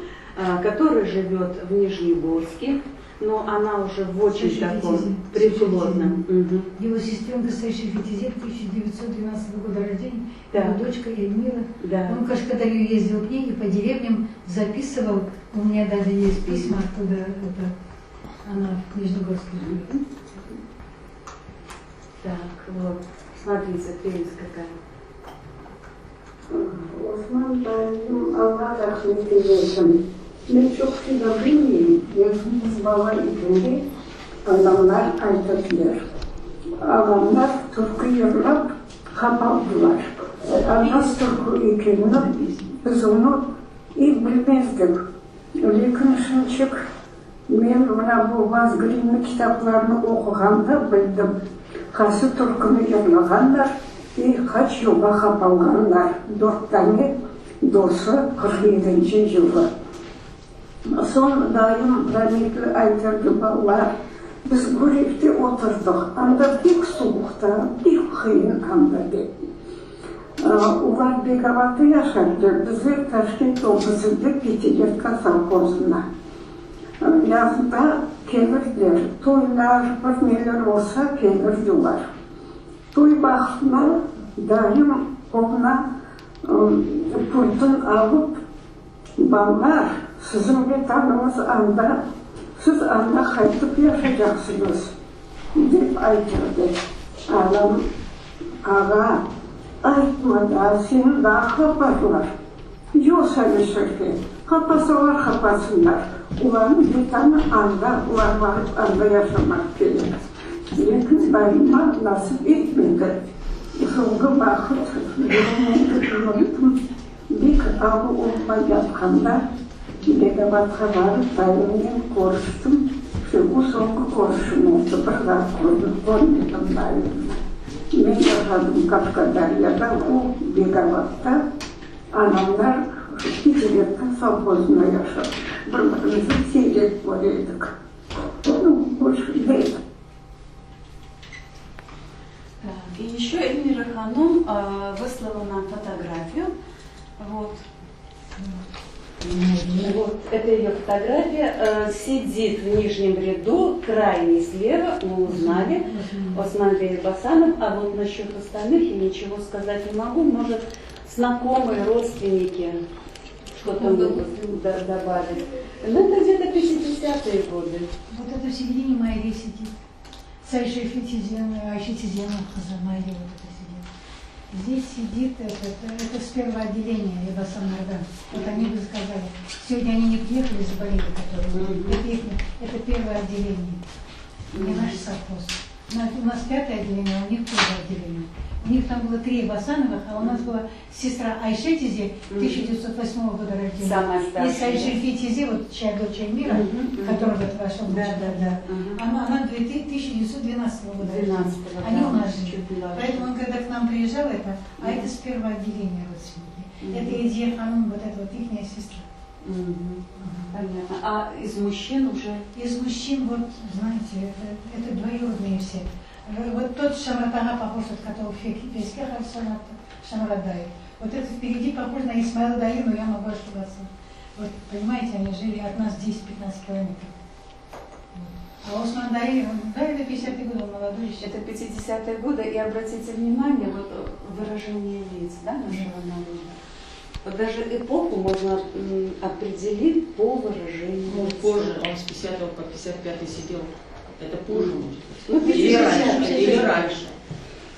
которая живет в Нижнегорске, но она уже в очень таком преклонном. Его сестра настоящий фетизет 1912 года рождения, да. Его дочка Эльмира. Да. Он, конечно, когда я ездил к ней и по деревням записывал, у меня даже есть письма оттуда, она в Нижнегорске живет. Так, вот, смотрите, прелесть какая. Osman Bey'in Allah rahmet eylesin. Ben çok da bilmiyorum. Yazımız baba idinde adamlar aytadiler. Adamlar Türk'ü yırlap kapaldılar. Nasıl Türk'ü ekenini biz onu iyi bilmezdik. Lekin şunçuk men mına bu Vazgrin'in kitaplarını okuganda bildim. Kası Türk'ünü yırlaganlar. Kaç yılda kapalganlar, 4 tane dostu 47. yılı. Son daim rahmetli aytırdı ballar, biz Gurev'de oturduk, anda pek soğukta, pek kıyın andadı. Ular Begavat'ta yaşardı, bizi Taşkent obasında Petilerka savkozuna. Yazda gelirler, toylar, bir neler olsa gelirdiler. Toy vaxtına daim ona pultun alıp, ballar, sizin bir tanımız anda, siz anda kayıtıp yaşayacaksınız, deyip aytırdı. Ağam, ağa, aytmadan senin daha kaparlar. Yok söyleşirken, kapasalar kapasınlar. Ulanın bir tane anda, ulan varıp anda yaşamak gelir. Lakin daima nasip etmedi. Soğuğu bakıp, bir ağı olma yapkanda, Begabat'a varıp dayımla konuştum. Bu soğuk konuşum oldu, bırlar konuştum dayımla. Ben yaşadım Kafkaderya'da, o Begabat'ta anamlar Hicret'ten savkozuna yaşadı. Birbirimizi seyret varıyorduk. Hoş değil. И еще Эльмира Ханум выслала нам фотографию. Вот. Вот, это ее фотография. Сидит в нижнем ряду, крайний слева, мы узнали, Осман Бейбасанов. А вот насчет остальных я ничего сказать не могу. Может, знакомые, родственники что-то могут добавить. Ну, это где-то 50-е годы. Вот это в середине Майри сидит. Сайша Айшитизена Майри вот это сидит. Здесь сидит, это с первого отделения Рибасан Нардан. Вот они бы сказали. Сегодня они не приехали, заболели, которые. Это первое отделение. Не наш совхоз. У нас 5-е отделение, а у них 1-е отделение. У них там было 3 Басановых, а у нас была сестра Айшетизи, 1908 года рождения. Самая старшая. И Сайшетизи, вот чья дочь Эльмира, которая вот вошла. Да. Она 1912 года. 12-го, Они да, у нас жили. чуть не важно. Поэтому он когда к нам приезжал, а это с первого отделения родственники. Это Эдия Ханум, вот эта вот ихняя сестра. Понятно. А из мужчин уже? Из мужчин, вот, знаете, это двоюродные все. Вот тот Шамратага похож, от которого Фескех Шамрадай. Вот это впереди похож на Исмаила Даи, но я могу ошибаться. Вот, понимаете, они жили от нас 10-15 километров. А Осман Даи, да, это 50-е годы, он молодой еще. Это 50-е годы, и обратите внимание, вот выражение лиц, да, нашего народа. Вот даже эпоху можно определить по выражению Он лица. позже, он с 50 по 55 сидел. Это позже, может быть. Ну, Или раньше.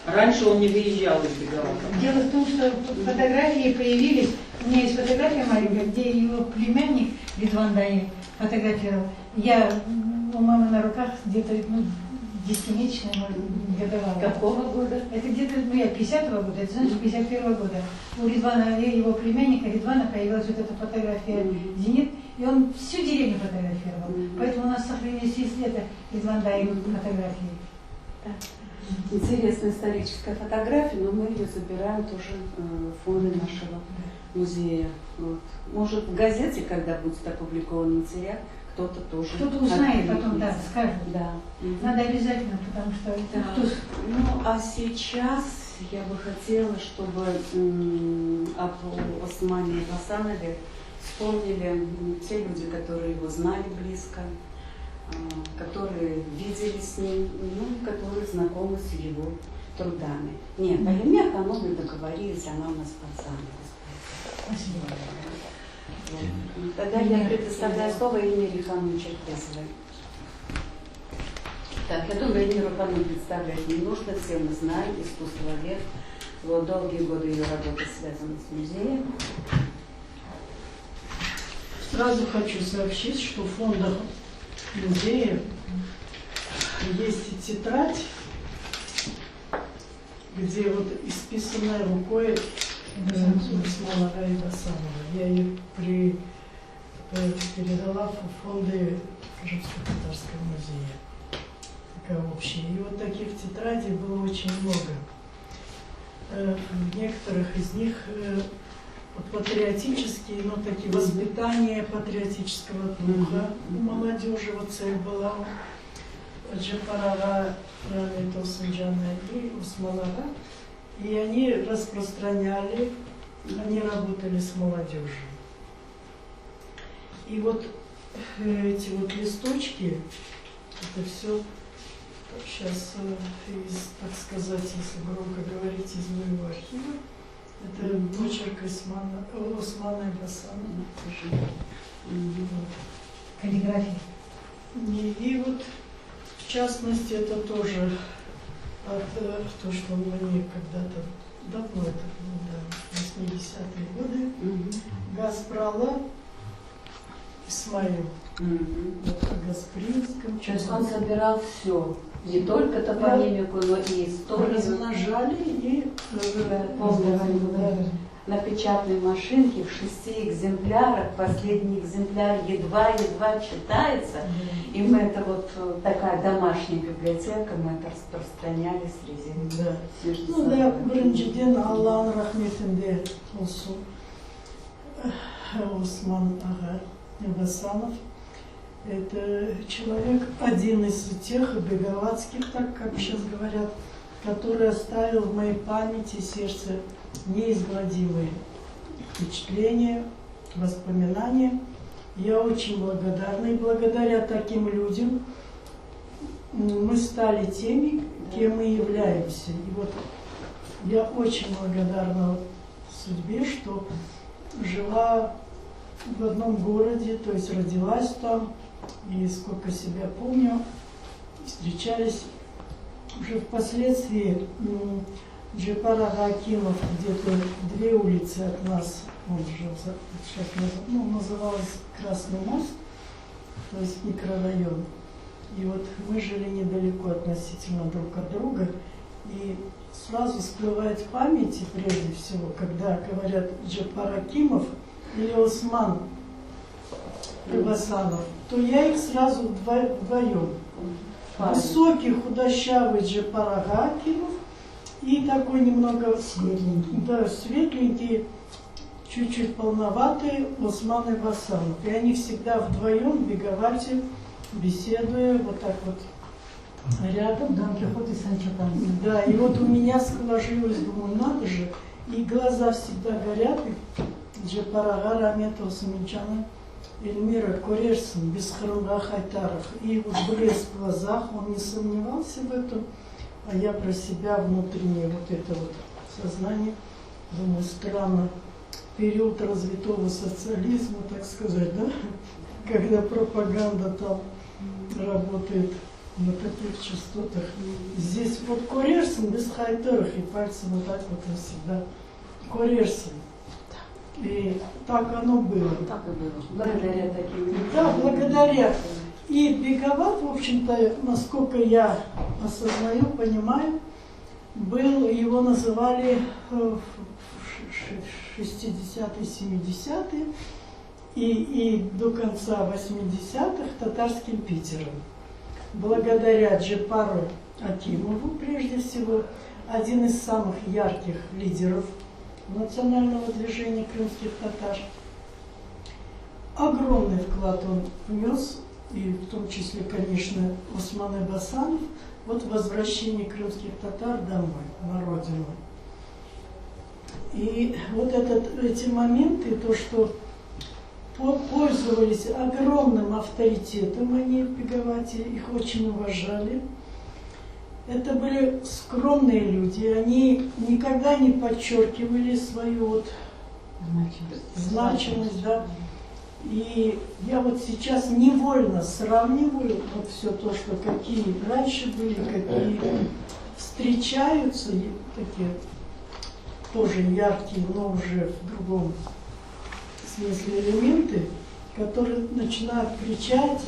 Раньше он не выезжал из Беговата. Дело в том, что фотографии появились. У меня есть фотография маленькая, где его племянник Ридван Даи фотографировал. Я у мамы на руках где-то 10-месячная, может, годовалая. Какого года? Это где-то, я 50-го года, это значит 51-го года. У Ридвана, его племянника Ридвана появилась вот эта фотография «Зенит», и он всю деревню фотографировал. Поэтому у нас сохранились есть это Ридван Даи фотографии. Да. Интересная историческая фотография, но мы ее забираем тоже в фонды нашего музея. Вот. Может, в газете, когда будет опубликован материал, кто-то тоже. Кто-то узнает потом, да, скажет. Да. Надо обязательно, потому что Да. кто... Ну, а сейчас я бы хотела, чтобы об Османе Басанове вспомнили те люди, которые его знали близко, которые видели с ним, ну, которые знакомы с его трудами. Нет, о Эльмире Ханумовне договорились, она у нас пацан. Спасибо. Вот. Тогда я предоставляю слово Эльмире Ханумовне Черкесовой. Так, я думаю, Эльмиру Ханумовну представлять не нужно, все мы знаем, искусствовед. Вот долгие годы ее работы связаны с музеем. Сразу хочу сообщить, что в фондах музея есть тетрадь, где вот исписанная рукой Усмана Басанова. Я ее передала в фонды Крымско-Татарского музея. Такая общая. И вот таких тетрадей было очень много. В некоторых из них патриотические, ну, такие воспитания патриотического духа у молодежи, вот цель была у Джафарова, Тосунджана и Усманара. И они распространяли, они работали с молодежью. И вот эти вот листочки, это все сейчас, так сказать, если громко говорить, из моего архива. Это почерк Османа Ибасана. Каллиграфия. И вот, в частности, это тоже то, что он мне когда-то, давно это было, да, 80-е годы, Газпрала Исмаил. Вот о Гаспринском. То есть он собирал все, не только топонимику, но и историю. Размножали и На печатной машинке в 6 экземплярах, последний экземпляр едва-едва читается. И мы это вот такая домашняя библиотека, мы это распространяли среди. Да. Ну да, Бранджиден Аллах'ın rahmetinde olsun. Осман Ибасанов. Это человек, один из тех беговатских, так как сейчас говорят, который оставил в моей памяти и сердце неизгладимые впечатления, воспоминания. Я очень благодарна, и благодаря таким людям мы стали теми, кем мы являемся. И вот я очень благодарна судьбе, что жила в одном городе, то есть родилась там, и сколько себя помню, встречались уже впоследствии. Джапар Ага Акимов, где-то 2 улицы от нас, он жил, сейчас называлось Красный мост, то есть микрорайон. И вот мы жили недалеко относительно друг от друга, и сразу всплывает в памяти, прежде всего, когда говорят Джапар Акимов или Осман Ибасанов, то я их сразу вдвоем. Высокий, худощавый Джапар Ага Акимов и такой немного светленький, да, светленький, чуть-чуть полноватый Осман Ибасанов. И они всегда вдвоем в Беговате, беседуя, вот так вот рядом. Дон Кихот и Санчо Панса. Да, и вот у меня сложилось, думаю, надо же, и глаза всегда горят, и Джапар Ага Рамет Османчана Эльмира Корерсон, без Хрумга Хайтаров. И вот блеск в глазах, он не сомневался в этом. А я про себя внутреннее вот это вот сознание, думаю, странно, период развитого социализма, так сказать, да, когда пропаганда там работает на таких частотах. Здесь вот Корерсон без хайтеров и пальцем вот так вот всегда. Корерсон. И так оно было. Так и было. Благодаря таким. Да, благодаря. И Беговат, в общем-то, насколько я осознаю, понимаю, был, его называли в 60-е, 70-е и до конца 80-х татарским Питером. Благодаря Джапару Акимову, прежде всего, один из самых ярких лидеров национального движения крымских татар. Огромный вклад он внес, и в том числе, конечно, Осман Ибасанов, вот возвращение крымских татар домой, на родину. И вот эти моменты, то, что пользовались огромным авторитетом они в Беговате, их очень уважали. Это были скромные люди, они никогда не подчеркивали свою вот значимость, да. И я вот сейчас невольно сравниваю вот все то, что какие раньше были, какие встречаются, такие тоже яркие, но уже в другом смысле элементы, которые начинают кричать: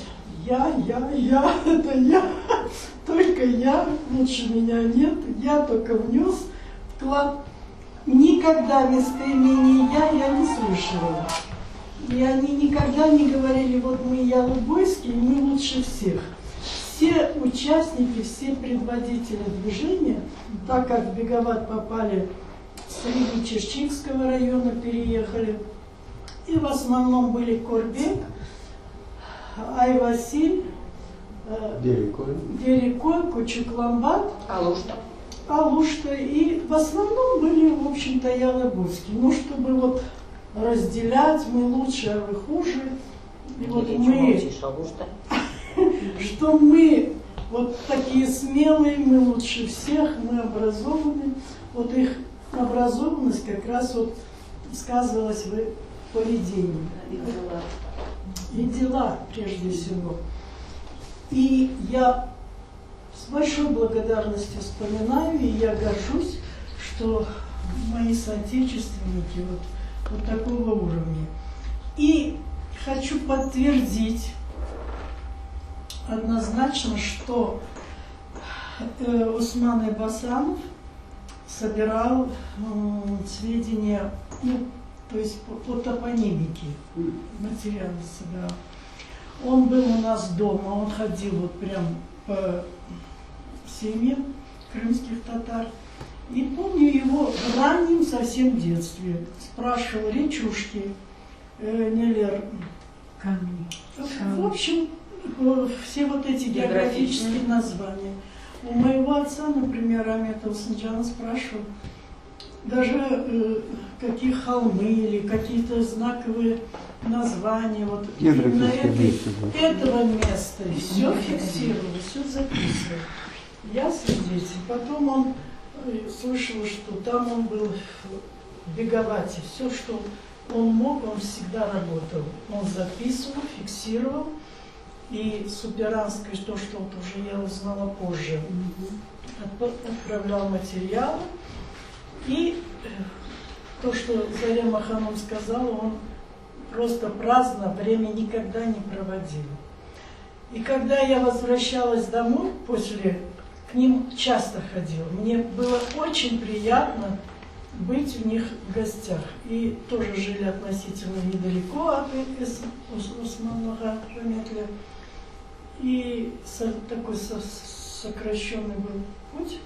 я, это я, только я, лучше меня нет, я только внес вклад. Никогда местоимения я не слышала. И они никогда не говорили: вот мы ялубойские, мы лучше всех. Все участники, все предводители движения, так как в Беговат попали с Среднечерчикского района, переехали, и в основном были Корбек, Айвасиль, Дерикой, Кучукламбат, Алушта, и в основном были, в общем-то, ялыбойские. Ну, чтобы вот разделять, мы лучше, а вы хуже, И вот мы, что мы вот такие смелые, мы лучше всех, мы образованы. Вот их образованность как раз вот сказывалась в поведении. И дела, прежде всего. И я с большой благодарностью вспоминаю, и я горжусь, что мои соотечественники вот такого уровня. И хочу подтвердить однозначно, что Усман Айбасанов собирал сведения, то есть по топонимике, материалы собирал. Он был у нас дома, он ходил вот прям по семьям крымских татар. И помню его в раннем совсем детстве. Спрашивал речушки, Нелер, камни. В общем, все вот эти географические названия. У моего отца, например, Аметова Санджана спрашивал, даже какие холмы или какие-то знаковые названия вот именно этого места. И все фиксировал, все записывал. Я свидетель. Потом он слышал, что там он был в Беговате. Все, что он мог, он всегда работал. Он записывал, фиксировал. И Суперанское, то, что вот уже я узнала позже, отправлял материалы. И то, что Зарема Ханум сказала, он просто праздно время никогда не проводил. И когда я возвращалась домой к ним часто ходила. Мне было очень приятно быть у них в гостях. И тоже жили относительно недалеко от Усманного Раметля. И такой сокращенный был путь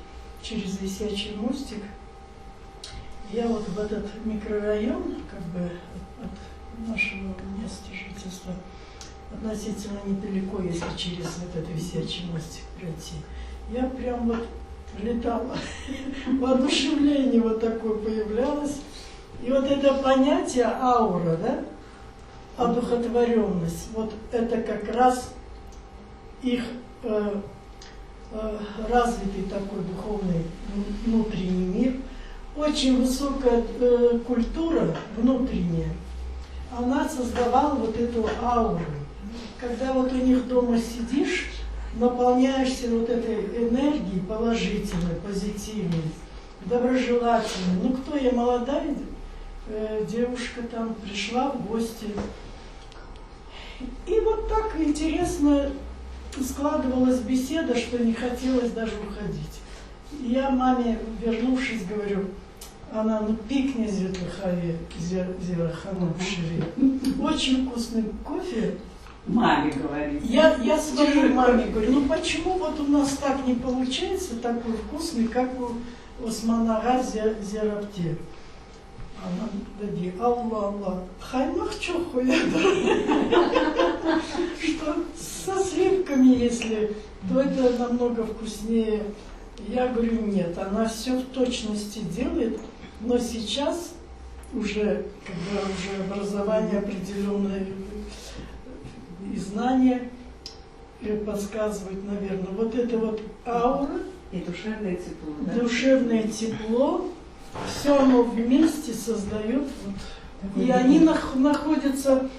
через Висячий мостик. Я вот в этот микрорайон, как бы от нашего места жительства, относительно недалеко, если через вот этот Висячий мостик пройти, я прям вот летала. Воодушевление вот такое появлялось. И вот это понятие аура, да, одухотворенность, вот это как раз их развитый такой духовный внутренний мир. Очень высокая культура внутренняя, она создавала вот эту ауру. Когда вот у них дома сидишь, наполняешься вот этой энергией положительной, позитивной, доброжелательной. Ну, кто я, молодая девушка там, пришла в гости. И вот так интересно складывалась беседа, что не хотелось даже уходить. Я маме, вернувшись, говорю, она, ну, пикни зветлыхаве, зерахану шире. Очень вкусный кофе. Маме говорит. Я своей маме говорю, ну почему вот у нас так не получается, такой вкусный, как у Османага Зерапте? Она дади, Аллах, хаймах чохуя. Что со сливками, если, то это намного вкуснее. Я говорю, нет, она все в точности делает, но сейчас уже, когда уже образование определенное и знания подсказывают, наверное, вот это вот аура и душевное тепло. Да? Душевное тепло, все оно вместе создает, вот, и они находятся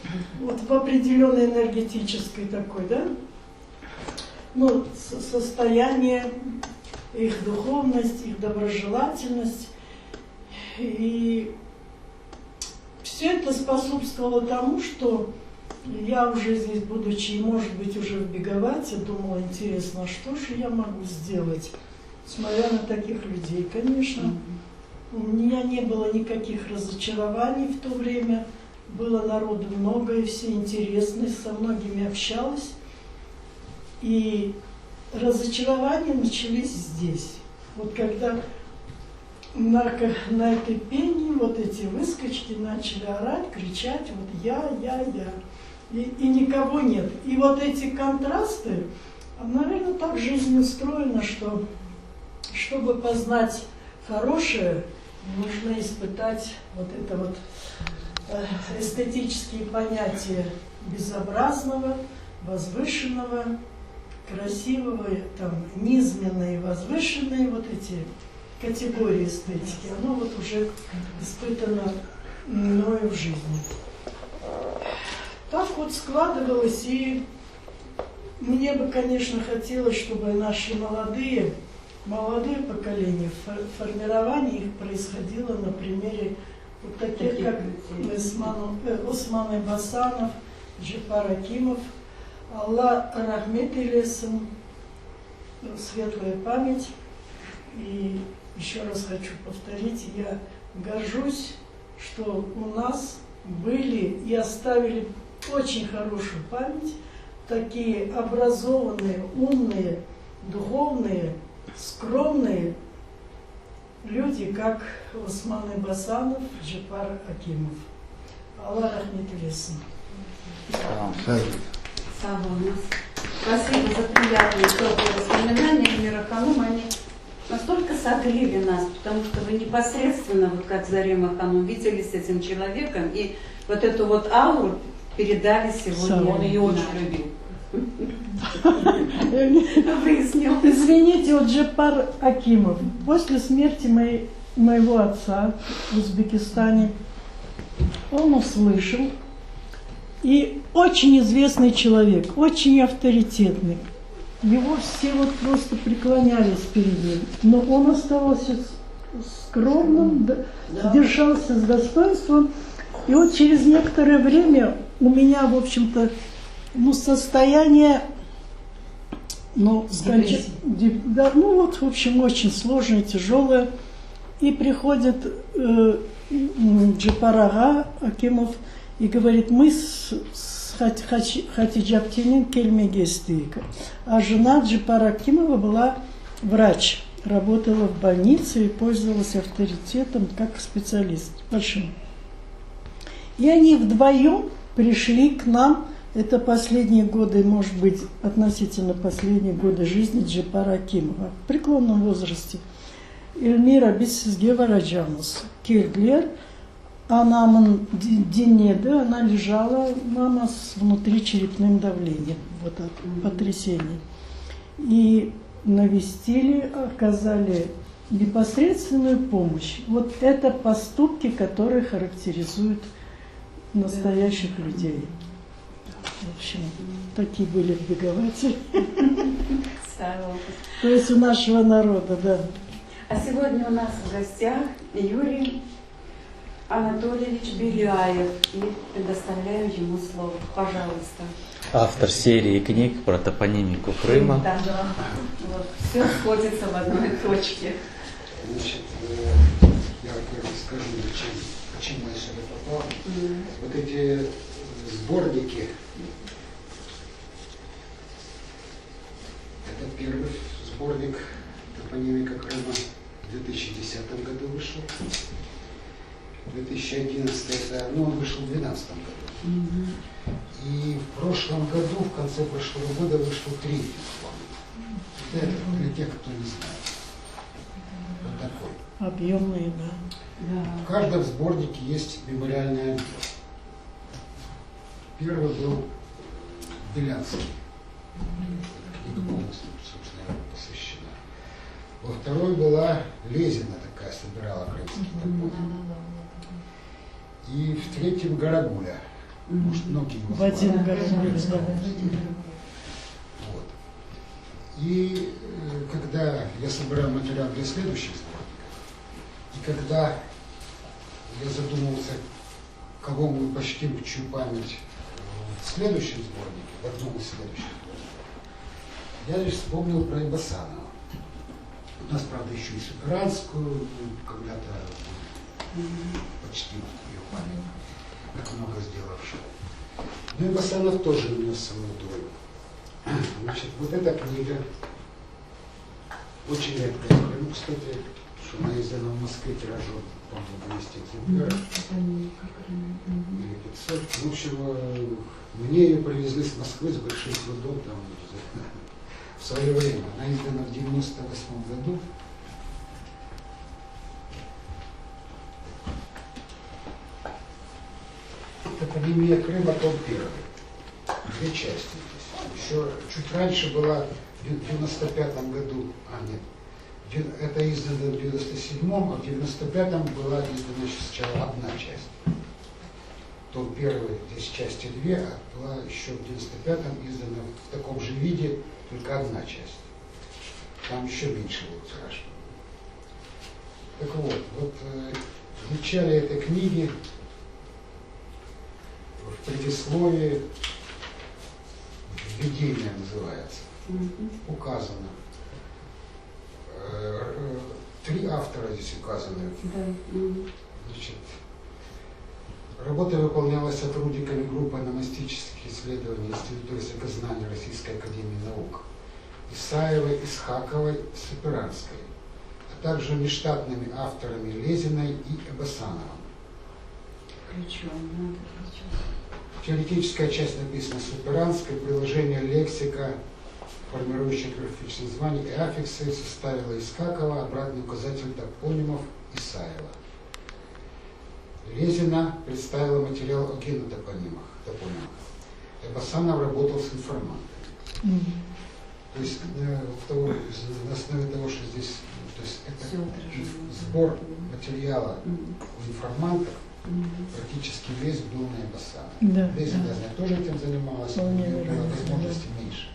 вот в определенной энергетической такой, да, ну, состояние, их духовность, их доброжелательность. И все это способствовало тому, что я уже здесь, будучи, может быть, уже в Беговате, думала, интересно, а что же я могу сделать, смотря на таких людей, конечно. У меня не было никаких разочарований в то время, было народу много, и все интересные, со многими общалась. И разочарования начались здесь. Вот когда на этой пении вот эти выскочки начали орать, кричать, вот я. И никого нет. И вот эти контрасты, наверное, так жизнь устроена, что чтобы познать хорошее, нужно испытать вот это вот эстетические понятия безобразного, возвышенного, красивого, там, низменные, возвышенные, вот эти категории эстетики, оно вот уже испытано мною в жизни. Так вот складывалось, и мне бы, конечно, хотелось, чтобы наши молодое поколение, формирование их происходило на примере вот таких, как Осман Айбасанов, Джипар Акимов. Аллах рахмет илесен, светлая память. И еще раз хочу повторить, я горжусь, что у нас были и оставили очень хорошую память такие образованные, умные, духовные, скромные люди, как Осман Айбасанов, Джипар Акимов. Аллах рахмет илесен. Спасибо за приятные теплые воспоминания. Мираханум, они настолько согрели нас, потому что вы непосредственно, вот как Зарема Ханум, виделись с этим человеком, и вот эту вот ауру передали сегодня. Он ее очень любил. Выяснил. Извините, вот Джипар Акимов, после смерти моего отца в Узбекистане, он услышал, и очень известный человек, очень авторитетный. Его все вот просто преклонялись перед ним. Но он оставался скромным, держался с достоинством. И вот через некоторое время у меня, в общем-то, состояние, да, в общем, очень сложное, тяжелое. И приходит Джипар Ага Акимов и говорит: мы с Хатиджаптинин Кельмегестейка. А жена Джипара Акимова была врач, работала в больнице и пользовалась авторитетом как специалист большим. И они вдвоем пришли к нам, это последние годы, может быть, относительно последние годы жизни Джипара Акимова, в преклонном возрасте. Эльмира Бисизгевараджанус, Кельглер, она Денеда, она лежала, мама с внутричерепным давлением, вот от потрясения. И навестили, оказали непосредственную помощь. Вот это поступки, которые характеризуют настоящих людей. В общем, такие были бегователи. То есть у нашего народа, да. А сегодня у нас в гостях Юрий Анатольевич Беляев. И предоставляю ему слово. Пожалуйста. Автор серии книг про топонимику Крыма. Да. Вот. Все сходится в одной точке. Значит, я расскажу, почему я сюда попал. Вот эти сборники, это первый сборник топонимика Крыма в 2010 году вышел. 2011 это, он вышел в 2012 году. И в прошлом году, в конце прошлого года, вышел третий сборник. Это для тех, кто не знает. Вот такой. Объемный, да. В каждом сборнике есть мемориальный отдел. Первый был Белянский. Книга полностью, собственно, посвящена. Во второй была Лезина такая, собирала крымские топонимы. И в третьем Гарагуля. Может, многие его знают. Вадим Гарагуля, да. Вот. И когда я собираю материал для следующих сборников, и когда я задумался, кого мы почтим, чью память в следующем сборнике, в одном из следующих сборников, я лишь вспомнил про Айбасанова. У нас, правда, еще и Суперанскую когда-то почтим ее память, как много сделавших. Ну и Айбасанов тоже внес свою долю. Значит, вот эта книга очень редкая. Ну, кстати, что она издана в Москве тиражом, по-моему, 200 экземпляров. Или 500. В общем, мне ее привезли с Москвы с большим трудом там, в свое время. Она издана в 1998 году. Академия Крыма, том 1. Две части здесь. Еще чуть раньше была в 95 году, это издано в 97-м, а в 95-м была издана сначала одна часть. Том 1, здесь части 2, а была еще в 95-м издана в таком же виде только одна часть. Там еще меньше было тираж. Так вот в начале этой книги, в предисловии, введение называется, указано. 3 автора здесь указаны. Значит, работа выполнялась сотрудниками группы ономастических исследований Института языкознания Российской академии наук Исаевой, Исхаковой, Саперанской, а также нештатными авторами Лезиной и Эбасановым. Теоретическая часть написана Саперанской, приложение лексика, формирующая графические названия и аффиксы, составила Исхакова, обратный указатель топонимов Исаева. Лезина представила материал о генотопонимах. Эбасанов работал с информантами. То есть на основе того, что здесь, то есть это сбор материала у информантов, практически весь был на Эбасанов. Лезина тоже этим занималась, но возможности меньше.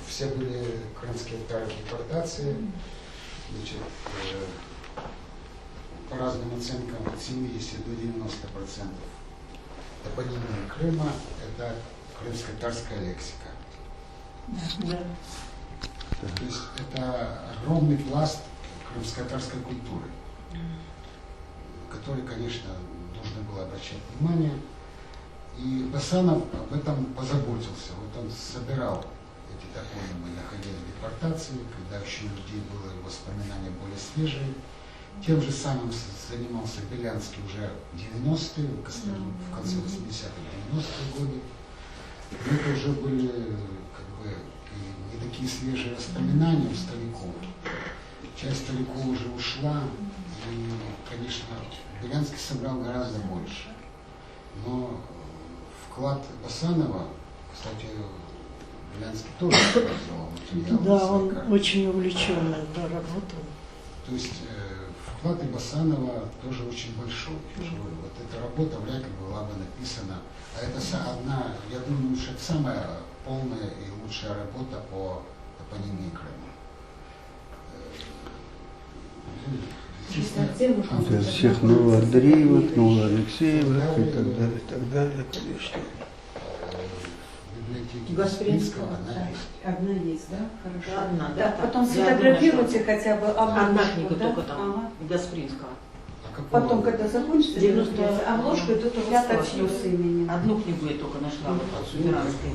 Все были крымские депортации, значит, по разным оценкам от 70 до 90% топонимии Крыма это крымско-татарская лексика. То есть это огромный пласт крымско-татарской культуры, который, конечно, нужно было обращать внимание. И Басанов об этом позаботился. Вот он собирал эти топонимы, находили в депортации, когда еще у людей было воспоминания более свежие. Тем же самым занимался Белянский уже в 90-е, в конце 80-х, 90-е годы. Но это уже были как бы не такие свежие воспоминания у стариков. Часть стариков уже ушла, и, конечно, Белянский собрал гораздо больше. Но вклад Басанова, кстати, Белянский тоже использовал материал. Да, он очень увлеченно работал. То есть вклад Басанова тоже очень большой. Вот эта работа вряд ли была бы написана. А это одна, я думаю, что это самая полная и лучшая работа по топонимии Крыма. Всех Новоандреевых, Новоалексеевых и так далее, конечно. Гаспринского одна есть, да? Хорошо. Одна, да. да. Потом сфотографируйте хотя бы Одна книга да? только там, Гаспринского. Потом, когда закончится, 90 обложку, и тут я статью с именем. Одну книгу я только нашла, вот Субиранской.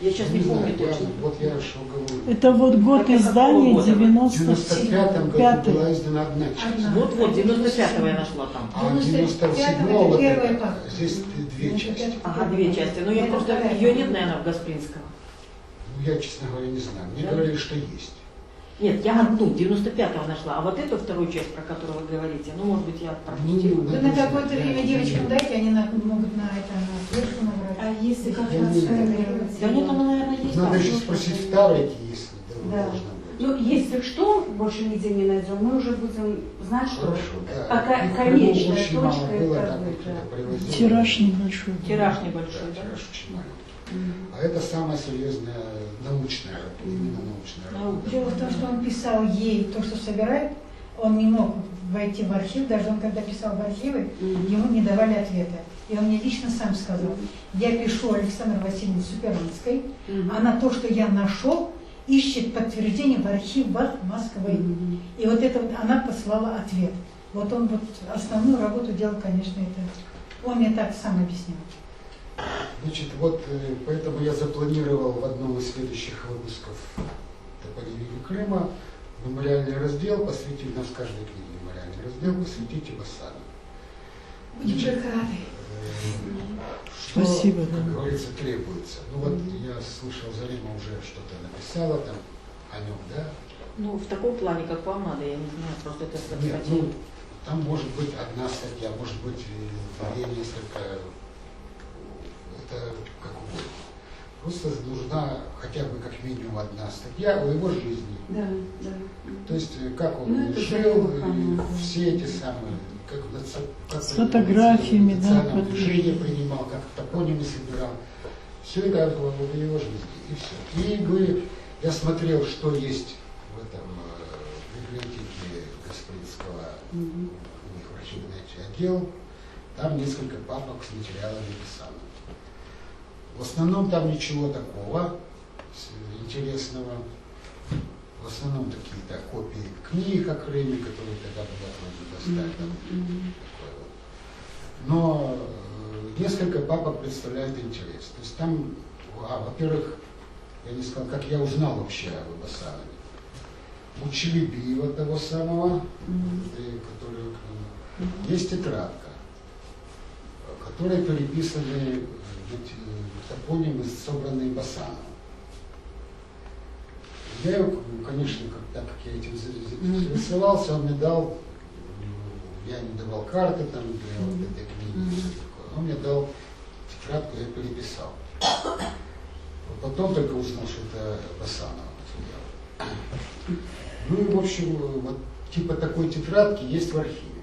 Я сейчас не помню точно. Вот я что говорю. Это вот год издания 95-м году была издана одна часть. Вот, 95-го я нашла там. А 97-го вот это, здесь 2 части. Ага, 2 части. Но я просто, ее нет, наверное, в Гаспринского. Ну, я, честно говоря, не знаю. Мне говорили, что есть. Нет, я одну, 95-го нашла, а вот эту вторую часть, про которую вы говорите, ну, может быть, я пропустила. Вы на какое-то время девочкам дайте, они могут на это, на флешку набрать. А если как-то Да нет, она, наверное, есть. Надо еще спросить в Таврике, если да. должна быть. Ну, если что, больше нигде не найдем, мы уже будем знать, что Хорошо, да. пока И в конечная Крыму очень мало точка было, это там будет, кто-то да. привозил. Тираж небольшой. Тираж небольшой, да? Тираж очень маленький. А это самая серьезная научная работа, именно научная работа. Дело в том, что он писал ей то, что собирает, он не мог войти в архив, даже он когда писал в архивы, ему не давали ответа. И он мне лично сам сказал, я пишу Александре Васильевне Суперанской, она то, что я нашел, ищет подтверждение в архивах Москвы. И вот это вот она послала ответ. Вот он вот основную работу делал, конечно, это. Он мне так сам объяснял. Значит, вот поэтому я запланировал в одном из следующих выпусков топонимики Крыма мемориальный раздел, посвятить нас каждой книге мемориальный раздел, посвятите Басану. Будем только рады. Что, Спасибо, как да. говорится, требуется. Ну вот я слышал, Зарима уже что-то написала там о нем, да? Ну, в таком плане, как вам надо, я не знаю, просто это Нет, статья. ну, Там может быть одна статья, может быть две, несколько, это как угодно. Просто нужна хотя бы как минимум одна статья о его жизни. Да, да. То есть как он жил, все эти самые, как с фотографиями, да, движение принимал, как топонимы собирал. Все это в его жизни. И все. Я смотрел, что есть в этом библиотеке Гаспринского, у них архивный отдел. Там несколько папок с материалами Бессана. В основном там ничего такого интересного. В основном какие-то копии книг о Крыме, которые тогда было трудно достать. Но несколько папок представляет интерес. То есть там, во-первых, я не сказал, как я узнал вообще об Басанове. У Челебиева того самого, который есть тетрадка, в которой переписаны топонимы, собранные Басановым. Я его, конечно, так как я этим заинтересовался, он мне дал, я не давал карты там для вот этой книги, он мне дал тетрадку, я переписал. Потом только узнал, что это Басанова материал. Ну и в общем, вот типа такой тетрадки есть в архиве.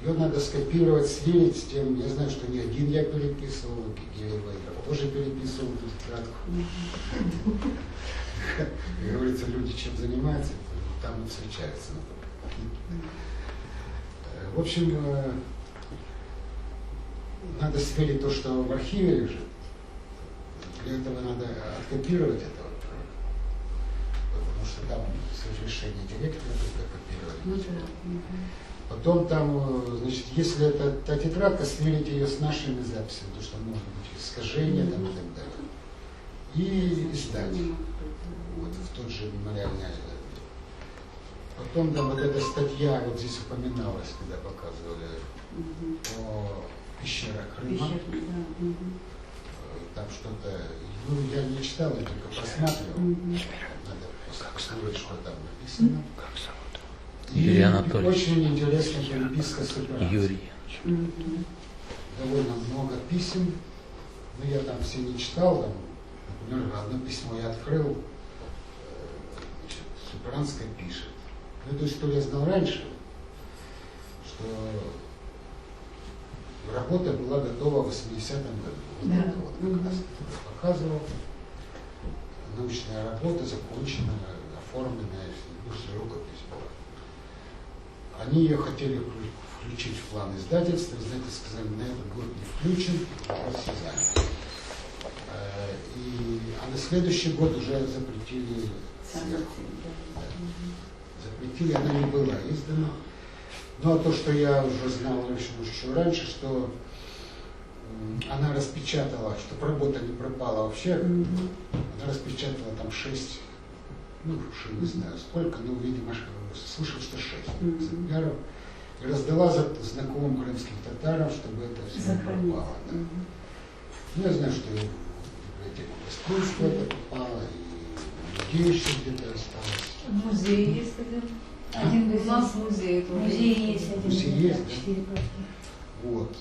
Ее надо скопировать, сверить с тем. Я знаю, что не один я переписывал, я тоже переписывал эту тетрадку. Как говорится, люди чем занимаются, там вот встречаются. В общем, надо сверить то, что в архиве лежит. Для этого надо откопировать это, потому что там с разрешения директора только копировали. Потом там, значит, если это та тетрадка, сверить ее с нашими записями, потому что может быть искажения там и так далее. И издать. Вот в тот же мемориальный отдел. Потом там вот эта статья, вот здесь упоминалась, когда показывали о пещерах Крыма. Там что-то, ну я не читал, я только просматривал. Надо посмотреть, что там написано. Юрий Анатольевич. Очень интересная переписка с операцией. Юрий. Довольно много писем, но я там все не читал. Там, например, одно письмо я открыл, Супранская пишет. Ну, эту историю я знал раньше, что работа была готова в 80-м году. Да. Вот, как раз показывал. Научная работа закончена, оформленная, рукопись была. Они ее хотели включить в план издательства, издатели сказали, на этот год не включен, все заняты. А на следующий год уже запретили сверху. Запретили, она не была издана. Но то, что я уже знал еще раньше, что она распечатала, чтобы работа не пропала вообще, она распечатала там 6, ну, не знаю сколько, но, видимо, слышал, что 6 экземпляров, и раздала знакомым крымским татарам, чтобы это все не пропало. Да. Ну, я знаю, что и в библиотеку Гаспринского это попало, и где еще где-то осталось. В музее есть один. У нас музей. Музей есть один. Музей есть, да? Вот.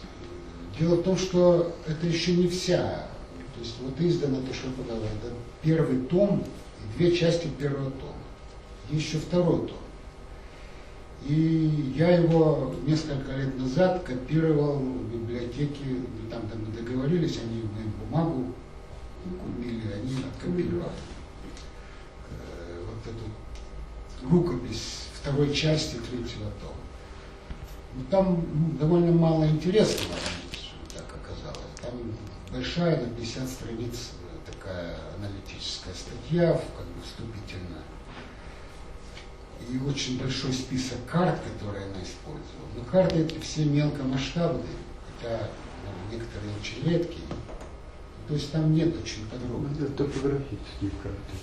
Дело в том, что это еще не вся. То есть вот издано то, что подало. Это первый том и 2 части первого тома. И еще второй том. И я его несколько лет назад копировал в библиотеке. Там мы договорились, они мою бумагу купили, они откопировали. Вот эту рукопись второй части 3-го тома. Но там довольно мало интересного, так оказалось. Там большая, на 50 страниц, такая аналитическая статья, как бы вступительная. И очень большой список карт, которые она использовала. Но карты эти все мелкомасштабные, хотя некоторые очень редкие. То есть там нет очень подробно. Это топографические карты.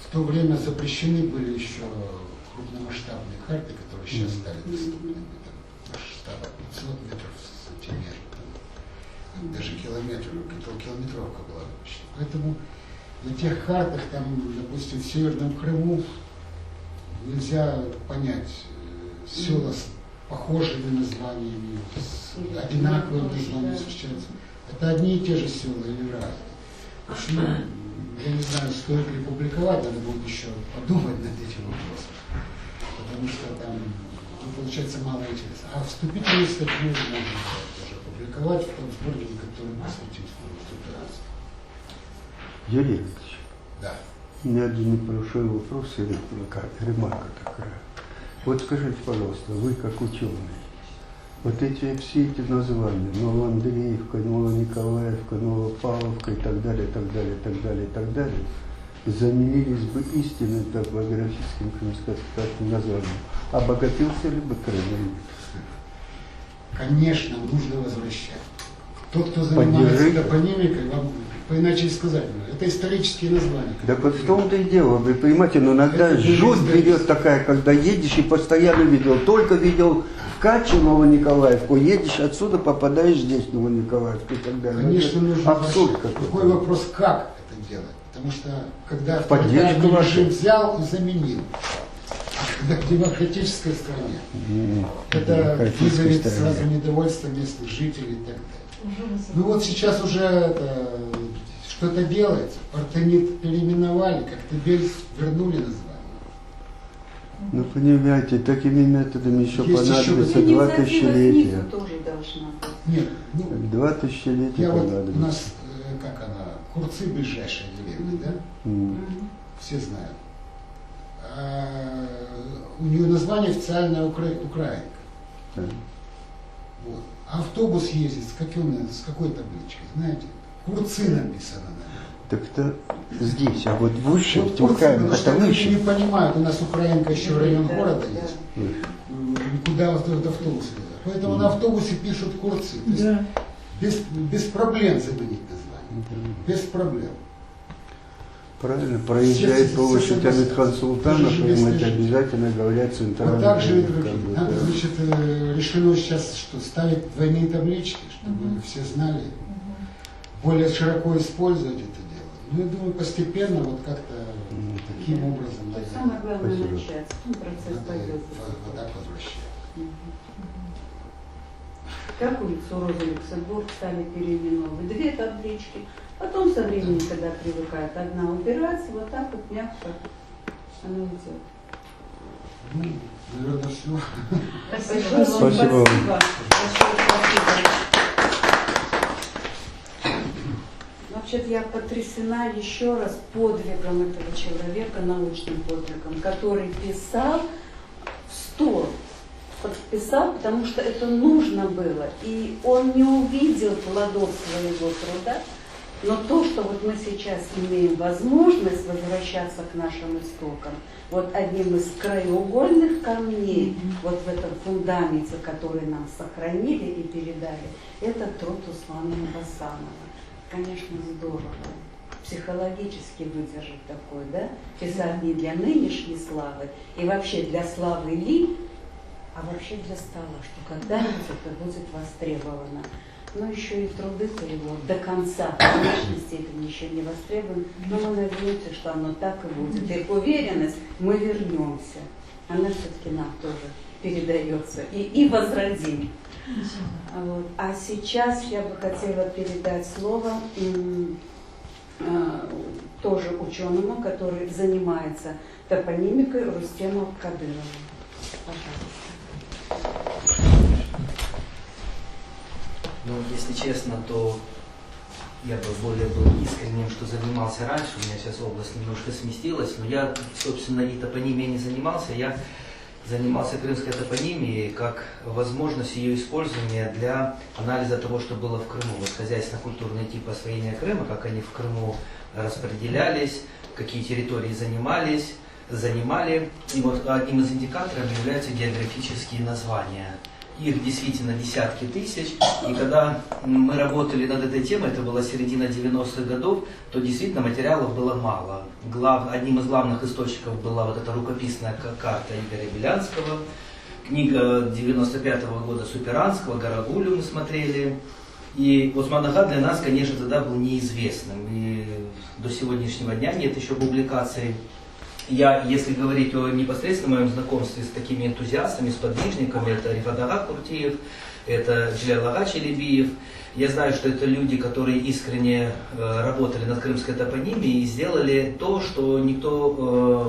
В то время запрещены были еще крупномасштабные карты, которые сейчас стали доступными. Масштаба 500 метров в сантиметр, даже километровка была запрещена. Поэтому на тех картах, там, допустим, в Северном Крыму нельзя понять села с похожими названиями, с одинаковыми названиями встречаются. Это одни и те же села или разные. Почему? Я не знаю, стоит ли публиковать, надо будет еще подумать над этим вопросом. Потому что там получается мало интереса. А вступительные статьи можно тоже публиковать в том сборнике, который посвятит структурации. Юрий Ильич, да. У меня один небольшой вопрос или ремарка такая. Вот скажите, пожалуйста, вы как ученый, вот все эти названия, Новоандреевка, Новониколаевка, Новопавловка и так далее, так далее, так далее, так далее, заменились бы истинным топографическим названием. Обогатился ли бы Крым или нет? Конечно, нужно возвращать. Тот, кто занимается топонимикой, вам иначе сказать, это исторические названия. Да вот в том-то и дело, вы понимаете, но иногда жуть берет такая, когда едешь и постоянно видел, только видел в Каче Новониколаевку, едешь отсюда, попадаешь здесь в Новониколаевку и так далее. Конечно, нужно абсурд какой. какой-то. Другой вопрос, как это делать? Потому что когда Поддержка режим взял и заменил, когда в демократической стране, это вызовет сразу недовольство местных жителей и так далее. Ну вот сейчас уже что-то делается. Партенит переименовали, как Тибельс вернули название. Ну понимаете, такими методами еще Есть понадобится еще 2 тысячелетия. Тоже должна быть. Нет, ну, 2 тысячелетия вот понадобится. у нас, как она, Курцы ближайшая деревня, да? Все знают. У нее название официальное Украинка. Вот. Автобус ездит с какой табличкой, знаете? Курцы написано на нем. Так-то здесь, а вот выше, Вот в Украине, потому что это люди выше. не понимают, у нас Украинка еще район города есть. Куда автобус везет. Поэтому на автобусе пишут Курцы. То есть без проблем заменить название. Без проблем. Правильно, проезжает по улице медконсультантов, им это обязательно говорят центральные. Вот так же и другие. Значит, решено сейчас что, ставить двойные таблички, чтобы все знали, более широко использовать это дело. Ну, я думаю, постепенно вот как-то таким образом. Самое главное начать. Процесс пойдет. Вот так возвращать. Как улицу Роза Люксембург стали переименовывать. 2 таблички. Потом со временем, когда привыкает одна убираться, вот так вот мягко она идет. Ну, наверное, все. Спасибо. Спасибо вам. Спасибо. Вообще-то я потрясена еще раз подвигом этого человека, научным подвигом, который писал в стол. Подписал, потому что это нужно было. И он не увидел плодов своего труда. Но то, что вот мы сейчас имеем возможность возвращаться к нашим истокам, вот одним из краеугольных камней, вот в этом фундаменте, который нам сохранили и передали, это труд Усмана Басанова. Конечно, здорово. Психологически выдержать такое, да? Писать не для нынешней славы, и вообще для славы ли, а вообще для стола, что когда-нибудь это будет востребовано. Но еще и труды-то его до конца, в конечной степени еще не востребованы, но мы надеемся, что оно так и будет. И уверенность, мы вернемся. Она все-таки нам тоже передается и возродим. Вот. А сейчас я бы хотела передать слово тоже ученому, который занимается топонимикой, Рустему Кадырову. Пожалуйста. Ну, если честно, то я бы более был искренним, что занимался раньше, у меня сейчас область немножко сместилась, но я, собственно, и топонимией не занимался, я занимался крымской топонимией как возможность ее использования для анализа того, что было в Крыму. Вот хозяйственно-культурные типы освоения Крыма, как они в Крыму распределялись, какие территории занимали. И вот одним из индикаторов являются географические названия. Их действительно десятки тысяч. И когда мы работали над этой темой, это была середина 90-х годов, то действительно материалов было мало. Одним из главных источников была вот эта рукописная карта Игоря Белянского, книга 95-го года Суперанского, Гарагулю мы смотрели. И Осман-ага для нас, конечно, тогда был неизвестным. И до сегодняшнего дня нет еще публикаций я, если говорить о непосредственном моем знакомстве с такими энтузиастами, с подвижниками, это Рифат ага Куртиев, это Джеляль ага Челебиев. Я знаю, что это люди, которые искренне работали над крымской топонимией и сделали то, что никто,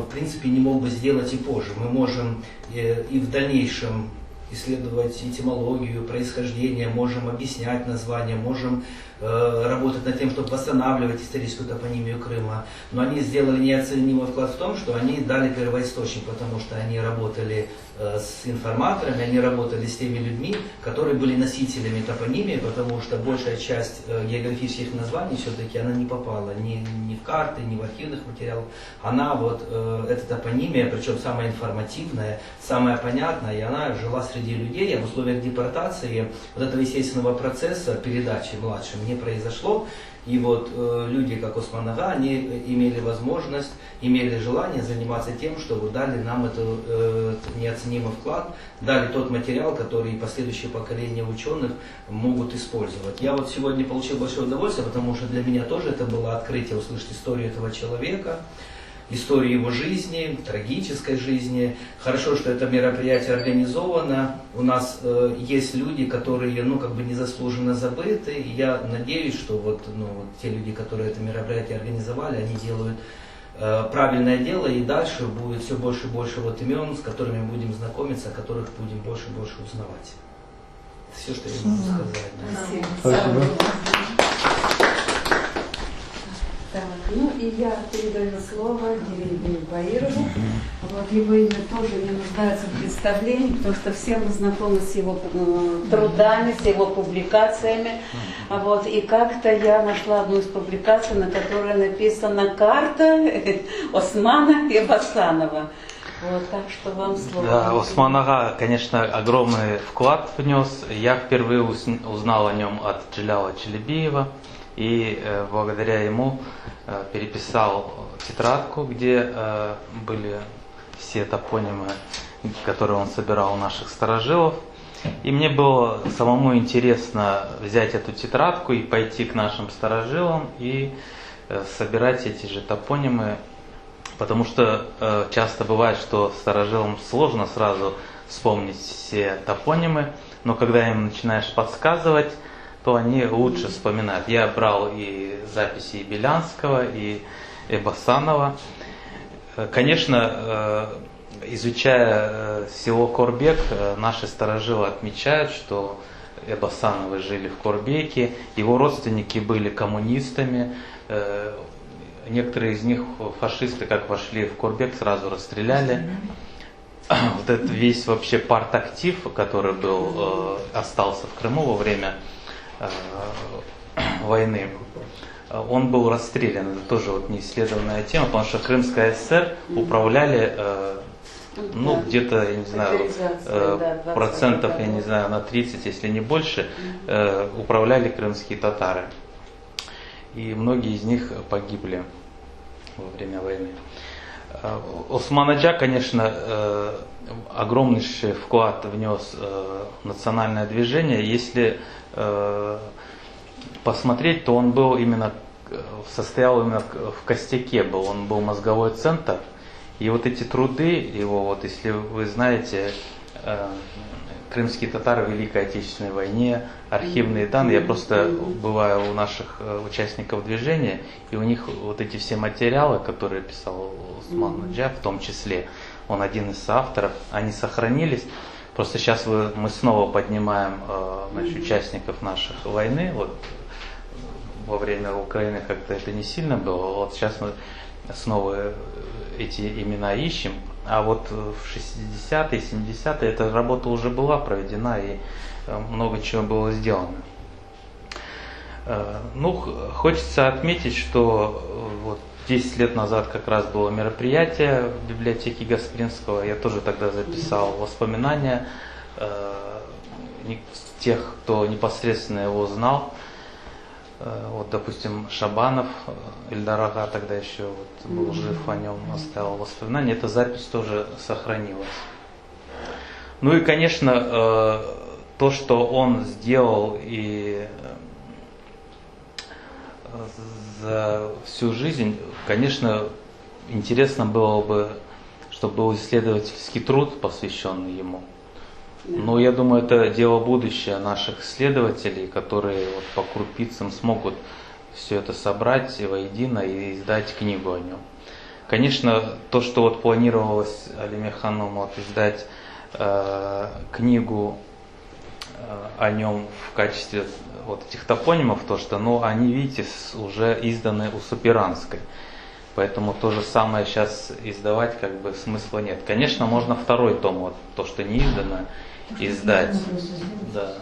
в принципе, не мог бы сделать и позже. Мы можем и в дальнейшем исследовать этимологию, происхождение, можем объяснять названия, можем работать над тем, чтобы восстанавливать историческую топонимию Крыма. Но они сделали неоценимый вклад в том, что они дали первоисточник, потому что они работали с информаторами, они работали с теми людьми, которые были носителями топонимии, потому что большая часть географических названий все-таки она не попала ни в карты, ни в архивных материалах. Она вот, эта топонимия, причем самая информативная, самая понятная, и она жила среди людей, а в условиях депортации вот этого естественного процесса передачи младшим не произошло. И вот люди, как Осман ага, они имели возможность, имели желание заниматься тем, что дали нам этот неоценимый вклад, дали тот материал, который последующие поколения ученых могут использовать. Я вот сегодня получил большое удовольствие, потому что для меня тоже это было открытие услышать историю этого человека, историю его жизни, трагической жизни. Хорошо, что это мероприятие организовано. У нас есть люди, которые, как бы незаслуженно забыты. И я надеюсь, что вот те люди, которые это мероприятие организовали, они делают правильное дело, и дальше будет все больше и больше вот имен, с которыми мы будем знакомиться, о которых будем больше и больше узнавать. Это все, что я могу сказать. Спасибо. Так, и я передаю слово Дереве Баирову. Вот его имя тоже не нуждается в представлении, потому что все мы знакомы с его трудами, с его публикациями. Вот, и как-то я нашла одну из публикаций, на которой написана карта Османа и Басанова. Вот, так что вам слово. Да, Осман ага, конечно, огромный вклад внес. Я впервые узнал о нем от Джеляла Челебиева. И благодаря ему переписал тетрадку, где были все топонимы, которые он собирал у наших старожилов. И мне было самому интересно взять эту тетрадку и пойти к нашим старожилам и собирать эти же топонимы, потому что часто бывает, что старожилам сложно сразу вспомнить все топонимы, но когда им начинаешь подсказывать, то они лучше вспоминают. Я брал и записи и Белянского, и Басанова. Конечно, изучая село Корбек, наши старожилы отмечают, что Басановы жили в Корбеке, его родственники были коммунистами, некоторые из них фашисты, как вошли в Корбек, сразу расстреляли. Вот этот весь вообще партактив, который остался в Крыму во время войны, он был расстрелян. Это тоже вот неисследованная тема, потому что Крымская ССР управляли где-то, я не знаю, процентов, я не знаю, на 30, если не больше, управляли крымские татары. И многие из них погибли во время войны. Осман Аджа, конечно, огромнейший вклад внес в национальное движение. Если посмотреть, то он был состоял именно в костяке, он был мозговой центр. И вот эти труды его, вот если вы знаете, крымские татары в Великой Отечественной войне, архивные данные, я просто бываю у наших участников движения, и у них вот эти все материалы, которые писал Осман Аджа, в том числе, он один из авторов, они сохранились. Просто сейчас мы снова поднимаем участников наших войны. Вот во время Украины как-то это не сильно было. Вот сейчас мы снова эти имена ищем. А вот в 60-е, 70-е эта работа уже была проведена и много чего было сделано. Хочется отметить, что вот 10 лет назад как раз было мероприятие в библиотеке Гаспринского. Я тоже тогда записал воспоминания тех, кто непосредственно его знал. Вот, допустим, Шабанов, Ильдар ага тогда еще был жив, о нем оставил воспоминания. Эта запись тоже сохранилась. Ну и, конечно, то, что он сделал и за всю жизнь, конечно, интересно было бы, чтобы был исследовательский труд, посвященный ему. Но я думаю, это дело будущее наших исследователей, которые вот по крупицам смогут все это собрать воедино и издать книгу о нем. Конечно, то, что вот планировалось Алиме Ханум вот издать книгу о нем в качестве вот этих топонимов, то что, ну, они, видите, уже изданы у Суперанской. Поэтому то же самое сейчас издавать как бы смысла нет. Конечно, можно второй том, вот то, что не издано, издать. Да.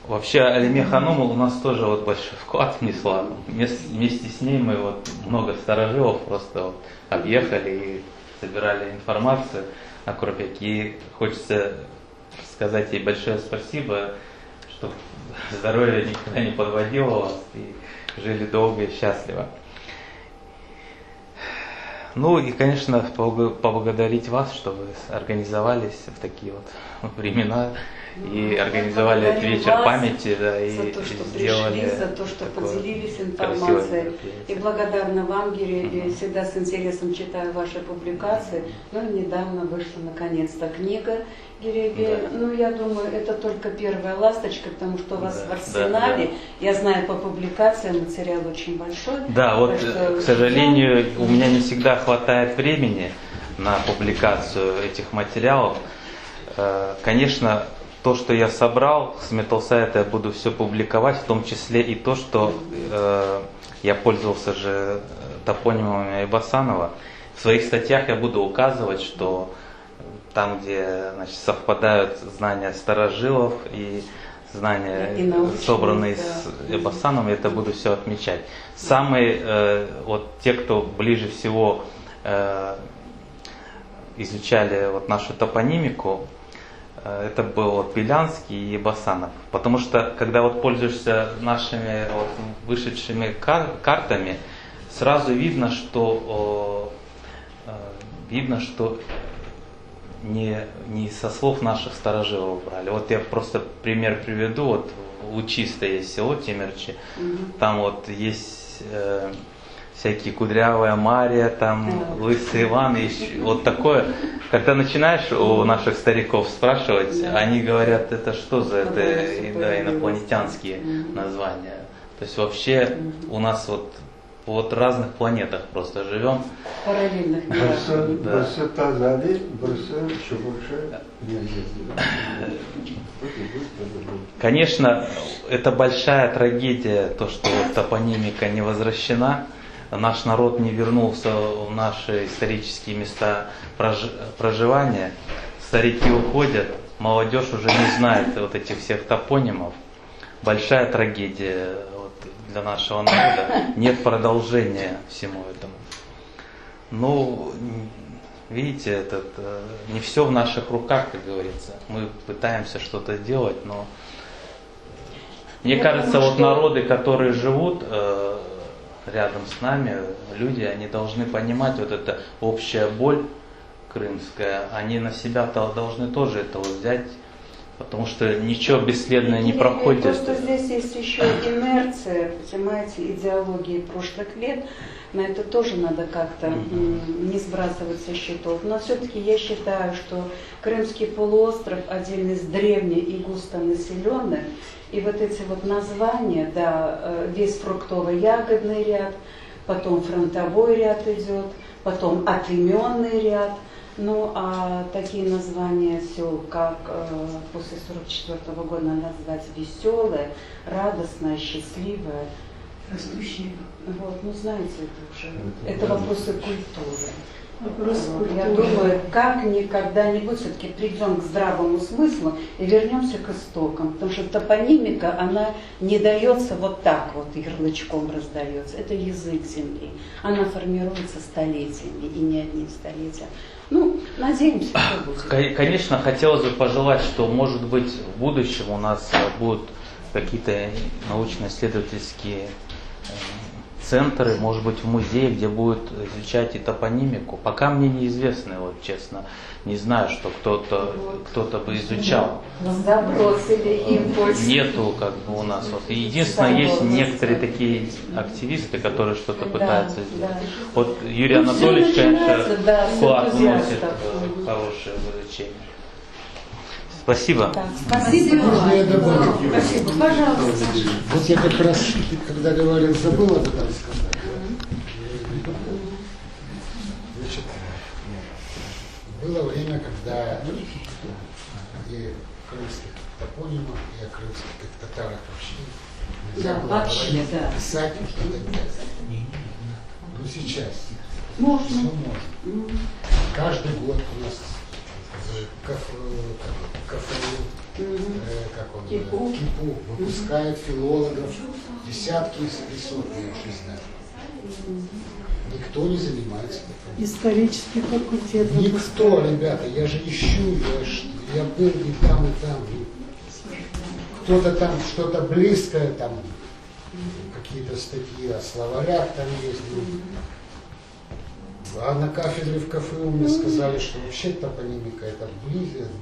Вообще Алиме Ханум у нас тоже вот большой вклад внесла. Вместе с ней мы вот много старожилов просто вот объехали и собирали информацию о Крупяке. И хочется сказать ей большое спасибо, что здоровье никогда не подводило вас и жили долго и счастливо. Ну и, конечно, поблагодарить вас, что вы организовались в такие вот времена и организовали этот вечер памяти, да, и за то, что сделали пришли, за то, что поделились информацией. И благодарна вам, Гирей, всегда с интересом читаю ваши публикации. Ну, недавно вышла наконец-то книга Гирей. Да. Ну, я думаю, это только первая ласточка, потому что у вас в арсенале, я знаю по публикациям, материал очень большой. Да, вот, к сожалению, у меня не всегда хватает времени на публикацию этих материалов. Конечно, то, что я собрал с Металсайта, я буду все публиковать, в том числе и то, что я пользовался же топонимами Айбасанова. В своих статьях я буду указывать, что там, где, значит, совпадают знания старожилов и знания, собранные с Айбасановым, я это буду все отмечать. Самые, вот те, кто ближе всего изучали вот нашу топонимику, это был вот Белянский и Басанов. Потому что, когда вот пользуешься нашими вот вышедшими картами, сразу видно, что не со слов наших старожилов брали. Вот я просто пример приведу. Вот Лучистое есть село Темирчи. Там вот есть всякие Кудрявая Мария, там Лысый Иван, и вот такое. Когда начинаешь у наших стариков спрашивать, они говорят, это что за это инопланетянские названия. То есть вообще у нас вот в разных планетах просто живем. Параллельных. Конечно, это большая трагедия, то, что топонимика не возвращена. Наш народ не вернулся в наши исторические места проживания. Старики уходят, молодежь уже не знает вот этих всех топонимов. Большая трагедия для нашего народа. Нет продолжения всему этому. Ну, видите, не все в наших руках, как говорится. Мы пытаемся что-то делать, но мне кажется, вот народы, которые живут рядом с нами, люди, они должны понимать вот эта общая боль крымская, они на себя должны тоже это взять, потому что ничего бесследно не проходит. Просто здесь есть еще инерция, понимаете, идеологии прошлых лет, на это тоже надо как-то не сбрасывать со счетов. Но все-таки я считаю, что Крымский полуостров один из древних и густонаселенных. И вот эти вот названия, да, весь фруктово-ягодный ряд, потом фронтовой ряд идет, потом отлеменный ряд. Ну, а такие названия сел, как после 1944 года надо назвать веселое, радостное, счастливое, растущее. Вот, ну знаете, это вопросы культуры. Я думаю, как когда-нибудь все-таки придем к здравому смыслу и вернемся к истокам, потому что топонимика, она не дается вот так вот, ярлычком раздается. Это язык земли. Она формируется столетиями и не одним столетием. Ну, надеемся, что будет. Конечно, хотелось бы пожелать, что, может быть, в будущем у нас будут какие-то научно-исследовательские центры, может быть, в музее, где будут изучать и топонимику. Пока мне неизвестно, вот честно, не знаю, что кто-то бы изучал. Забросили им больше. Нету как бы у нас. Вот. И единственное, есть некоторые такие активисты, которые что-то пытаются сделать. Вот Юрий Анатольевич, конечно, вклад вносит в хорошее изучение. Спасибо. Спасибо. Можно я добавлю? Спасибо. Пожалуйста. Вот я как раз, когда говорил, забыл об этом сказать. Значит, было время, когда и крымских топонимов, и о крымских татарах вообще нельзя было говорить, писать и так далее. Но сейчас можно. Все можно. Каждый год у нас Кипу выпускает филологов, десятки и сотни, я уже знаю. Никто не занимается этим. Исторический факультет. Никто, ребята, я же ищу, я был и там. Кто-то там что-то близкое, там какие-то статьи о словарях там есть. А на кафедре в КФУ мне сказали, что вообще топонимика это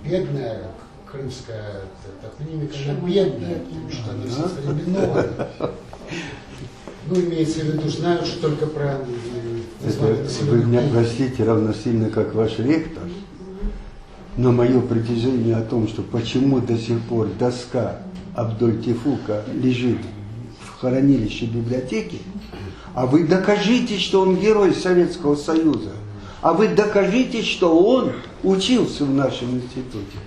бедная крымская топонимика, она бедная, потому что она вся современная. Ну, имеется в виду, знают, что только про название населенных. Вы меня простите, равносильно как ваш ректор, но мое притяжение о том, что почему до сих пор доска Абдоль-Тифука лежит в хранилище библиотеки, а вы докажите, что он герой Советского Союза. А вы докажите, что он учился в нашем институте.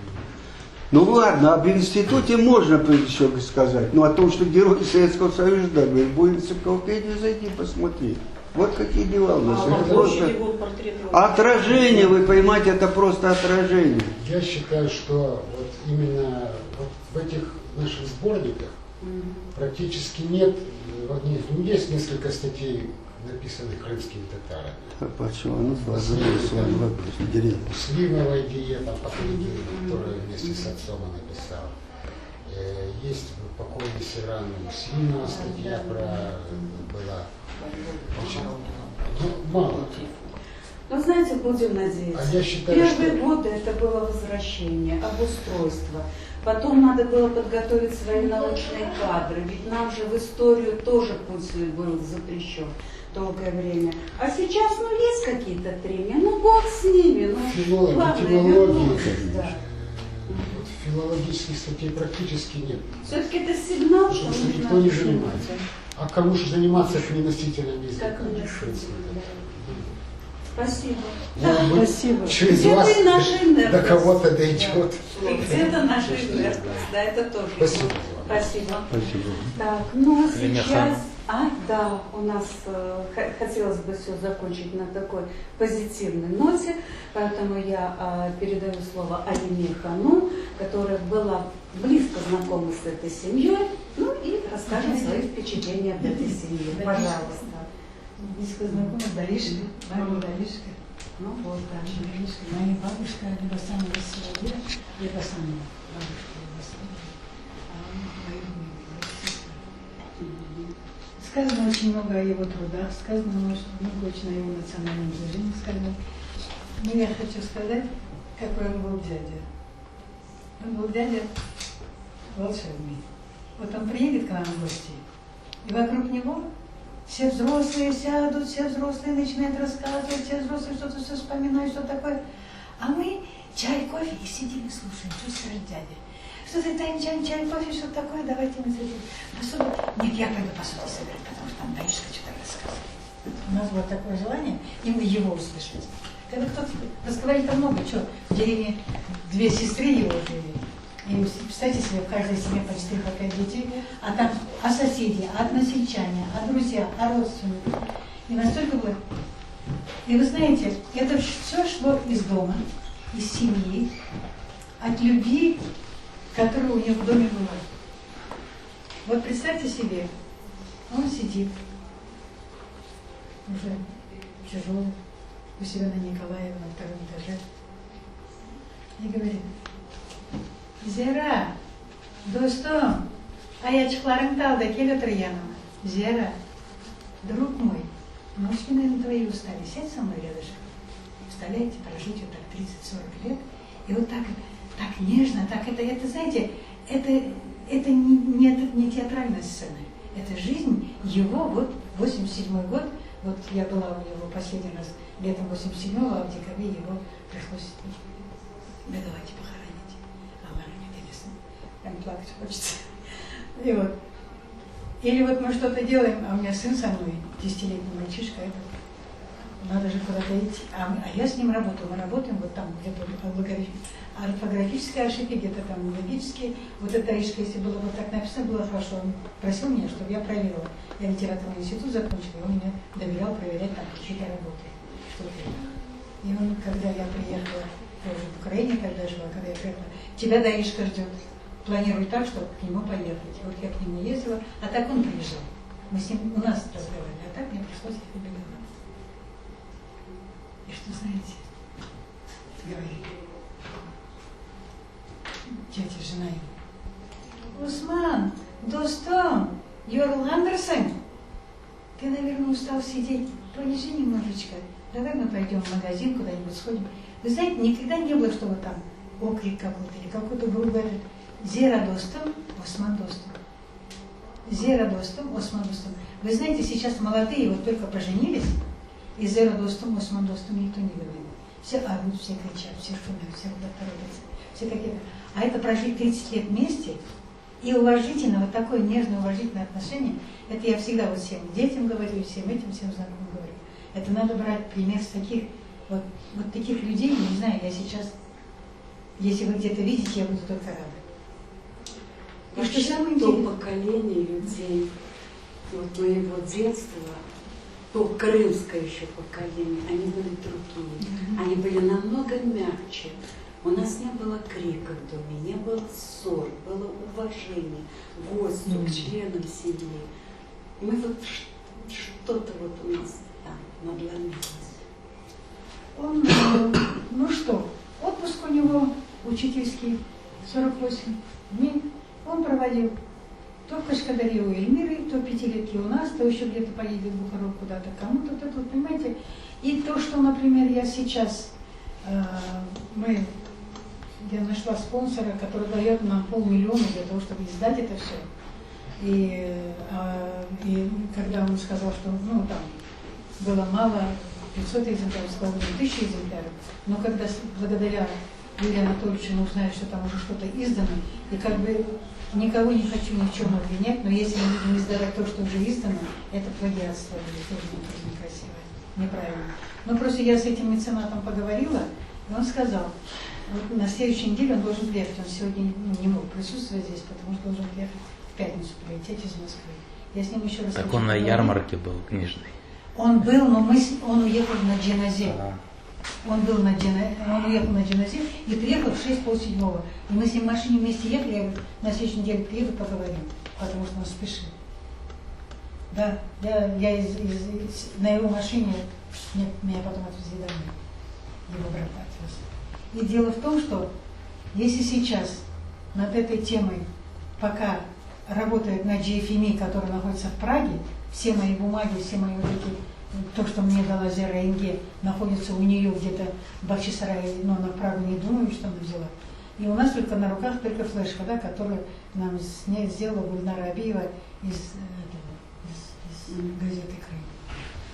Ну ладно, об институте можно еще сказать. Но о том, что герой Советского Союза, да, в энциклопедию зайти посмотреть. Вот какие дела у нас. Это просто отражение, вы понимаете, это просто отражение. Я считаю, что вот именно вот в этих наших сборниках практически нет, есть несколько статей, написанных крымскими татарами. Почему? Ну, с вами вопрос. Слимовая диета по книге, которую вместе с отцом он написал. Есть покойный Сиран Муслимова статья была. Ну, мало. Но знаете, будем надеяться. А я считаю, Первые годы это было возвращение, обустройство. Потом надо было подготовить свои научные кадры, ведь нам же в историю тоже путь был запрещен долгое время. А сейчас, есть какие-то трения, бог с ними. Филологии, филологических статей практически нет. Все-таки это сигнал, что никто не занимается. А кому же заниматься носителями языка? Спасибо. Спасибо. Через вас до кого-то дойдет. И где-то наша инертность, да, это тоже. Спасибо. Спасибо. Спасибо. Так, а сейчас, у нас хотелось бы все закончить на такой позитивной ноте, поэтому я передаю слово Алиме Хану, которая была близко знакома с этой семьей, и расскажет свои впечатления об этой семье. Пожалуйста. Близко знакома с Даришкой, мама Даришка. Вот так. Моя бабушка либо самая Василия, либо самая бабушка Василия. Сказано очень много о его трудах, сказано много очень о его национальном движении, сказано. Но я хочу сказать, какой он был дядя. Он был дядя волшебный. Вот он приедет к нам в гости, и вокруг него все взрослые сядут, все взрослые начинают рассказывать, все взрослые что-то все вспоминают, что такое. А мы чай, кофе и сидим и слушаем, что скажет дядя. Что ты там чай, кофе, что такое, давайте мы сидим. Посуду. Нет, я пойду посуду собирать, потому что там Даришка что-то рассказывает. У нас было такое желание именно его услышать. Когда кто-то разговаривает много, что в деревне две сестры его жили. И представьте себе, в каждой семье по 4-5 детей, а там о соседи, односельчане, о друзья, о родственниках. И настолько было. И вы знаете, это все шло из дома, из семьи, от любви, которая у него в доме была. Вот представьте себе, он сидит уже тяжелый, у себя на Николаева на 2-м этаже и говорит: Зера, достом, аячларың талды, кел отыр яныма. Зера, друг мой, ножки, наверное, твои устали, сядь со мной рядышком. Представляете, прожить вот так 30-40 лет, и вот так нежно, так это знаете, это не театральная сцена, это жизнь его, вот 87-й год, вот я была у него последний раз летом 87-го, а в декабре его пришлось давайте похоронить. Аллах не интересно, прям плакать хочется. И вот. Или вот мы что-то делаем, а у меня сын со мной, 10-летний мальчишка, надо же куда-то идти. А я с ним работаю. Мы работаем вот там, где-то орфографические ошибки, где-то там логические. Вот эта ошибка, если было вот так написано, было хорошо. Он просил меня, чтобы я проверила. Я литературный институт закончила, и он меня доверял проверять там какие-то работы. И он, когда я приехала, тоже в Украине, когда я жила, когда я приехала, тебя Даишка ждет. Планируй так, чтобы к нему поехать. Вот я к нему ездила, а так он приезжал. Мы с ним у нас разговаривали, а так мне пришлось их убегать. И что знаете, говорит тетя, жена ему: Усман, достом, Йорл Андерсен, ты, наверное, устал сидеть, полежи немножечко, давай мы пойдем в магазин, куда-нибудь сходим. Вы знаете, никогда не было, чтобы там окрик какой-то или какой-то грубый этот. Зера достом, Осман достом. Зера достом, Осман достом. Вы знаете, сейчас молодые вот только поженились, и Зера достом, Осман достом никто не говорит. Все орут, все кричат, все шумят, все куда-то торопятся, все какие-то. А это прожить 30 лет вместе и уважительно, вот такое нежное, уважительное отношение, это я всегда вот всем детям говорю, всем этим, всем знакомым говорю. Это надо брать пример с таких, вот таких людей, не знаю, я сейчас, если вы где-то видите, я буду только рада. И что самое интересное, то поколение людей, вот моего детства, то крымское еще поколение, они были другие, они были намного мягче. У нас не было крика в доме, не было ссор, было уважение к гостю, к членам семьи. Мы вот что-то вот у нас там надломилось. Он, ну что, отпуск у него учительский 48 дней. Он проводил то в Кашкадаре у Эльмиры, то 5-летки у нас, то еще где-то поедет в Бухару куда-то кому-то, вот это вот, понимаете. И то, что, например, я сейчас, я нашла спонсора, который дает нам 500 000 для того, чтобы издать это все. И когда он сказал, что там было мало, 500 экземпляров, сказал, 1000 экземпляров, но когда благодаря Юрию Анатольевичу мы узнали, что там уже что-то издано, и как бы никого не хочу ни в чем обвинять, но если мы будем издавать то, что уже издано, это плагиатство будет тоже некрасиво, неправильно. Но просто я с этим меценатом поговорила, и он сказал, вот на следующей неделе он должен приехать, он сегодня не мог присутствовать здесь, потому что должен приехать в пятницу, прилететь из Москвы. Я с ним еще раз... Так он на ярмарке был книжный. Он был, но он уехал на Дженазе. Он уехал на Дженазе и приехал в 6:30. И мы с ним в машине вместе ехали, я говорю, на следующей неделе приеду, поговорим, потому что он спешил. Да, я на его машине, меня потом отвезли домой, его брат отвез. И дело в том, что если сейчас над этой темой пока работает на GFMI, который находится в Праге, все мои бумаги, все мои вот эти, то, что мне дала Зера Инге, находится у нее где-то в Бахчисарае, но на Прагу не думаю, что она взяла. И у нас только на руках только флешка, да, которую нам сделала Гульнара Абиева из газеты «Крым».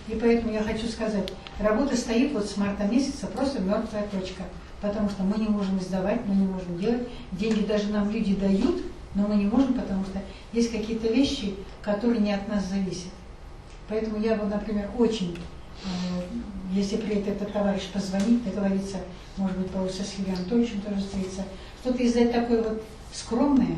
И поэтому я хочу сказать, работа стоит вот с марта месяца, просто мертвая точка. Потому что мы не можем издавать, мы не можем делать. Деньги даже нам люди дают, но мы не можем, потому что есть какие-то вещи, которые не от нас зависят. Поэтому я бы, например, очень, если приедет этот товарищ позвонить, договориться, может быть, получится с Юрием Анатольевичем тоже встретиться, что-то издать такое вот скромное,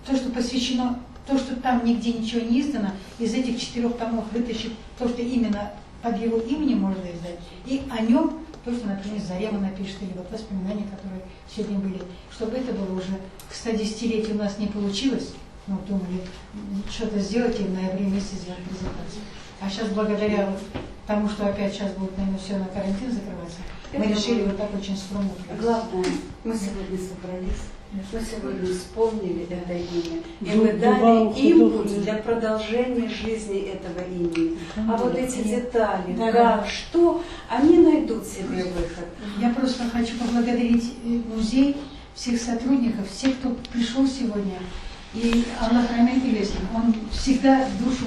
то, что посвящено, то, что там нигде ничего не издано, из этих 4 томов вытащить то, что именно под его именем можно издать, и о нем то, что, например, Зарема напишет, или вот воспоминания, которые сегодня были, чтобы это было уже к 110-летию у нас не получилось, ну, думали, что-то сделать, и в ноябре месяце сделать презентацию. А сейчас, благодаря тому, что опять сейчас будет, наверное, все на карантин закрываться, мы решили вот так очень скромно. Главное, мы сегодня собрались Мы сегодня вспомнили это имя, и Ну, мы дали бывало, импульс художник. для продолжения жизни этого имени. А вот эти детали, Да, как, да. что, они найдут себе выход. Я просто хочу поблагодарить музей, всех сотрудников, всех, кто пришел сегодня. И Аллах Рамин Телесин, он всегда душу,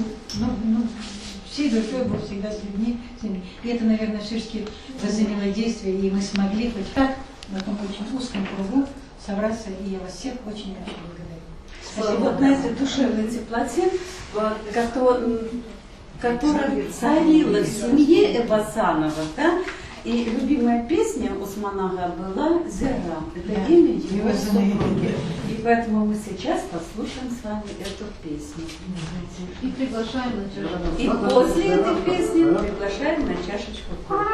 всей душой был всегда с людьми. И это, наверное, все-таки возымело действие, и мы смогли хоть так в этом очень узком кругу собраться, и я вас всех очень хочу благодарить. Вот на этой душевной теплоте, которая царила в семье Эбасановых, да, и любимая песня Усманага была «Зерам». Это Да. имя его Его супруги. И поэтому мы сейчас послушаем с вами эту песню. И приглашаем на чашечку. И после этой песни приглашаем на чашечку кофе.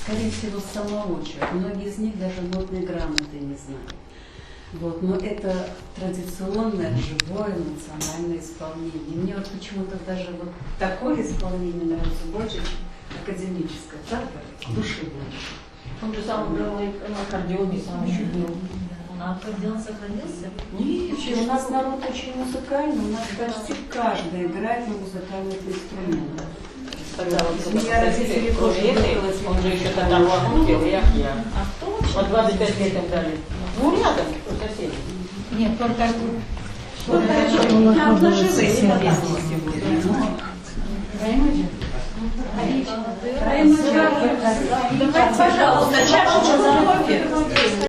скорее всего, самоучек. Многие из них даже нотной грамоты не знают. Вот, но это традиционное, живое, национальное исполнение. Мне вот почему-то даже вот такое исполнение нравится больше, чем академическое. Так, души больше. Он же сам играл на аккордеоне, сам еще был. На аккордеон сохранился? Нет, у нас народ очень музыкальный, у нас почти каждый играет на музыкальных инструментах. Тогда вот Меня родители тоже выучилась. он же еще тогда в Лахуте, в Яхья. А кто? Вот 25 лет им дали. Ну, рядом, у соседей. Нет, только Я отложила эти песни сегодня. Давайте, пожалуйста, чашечку кофе.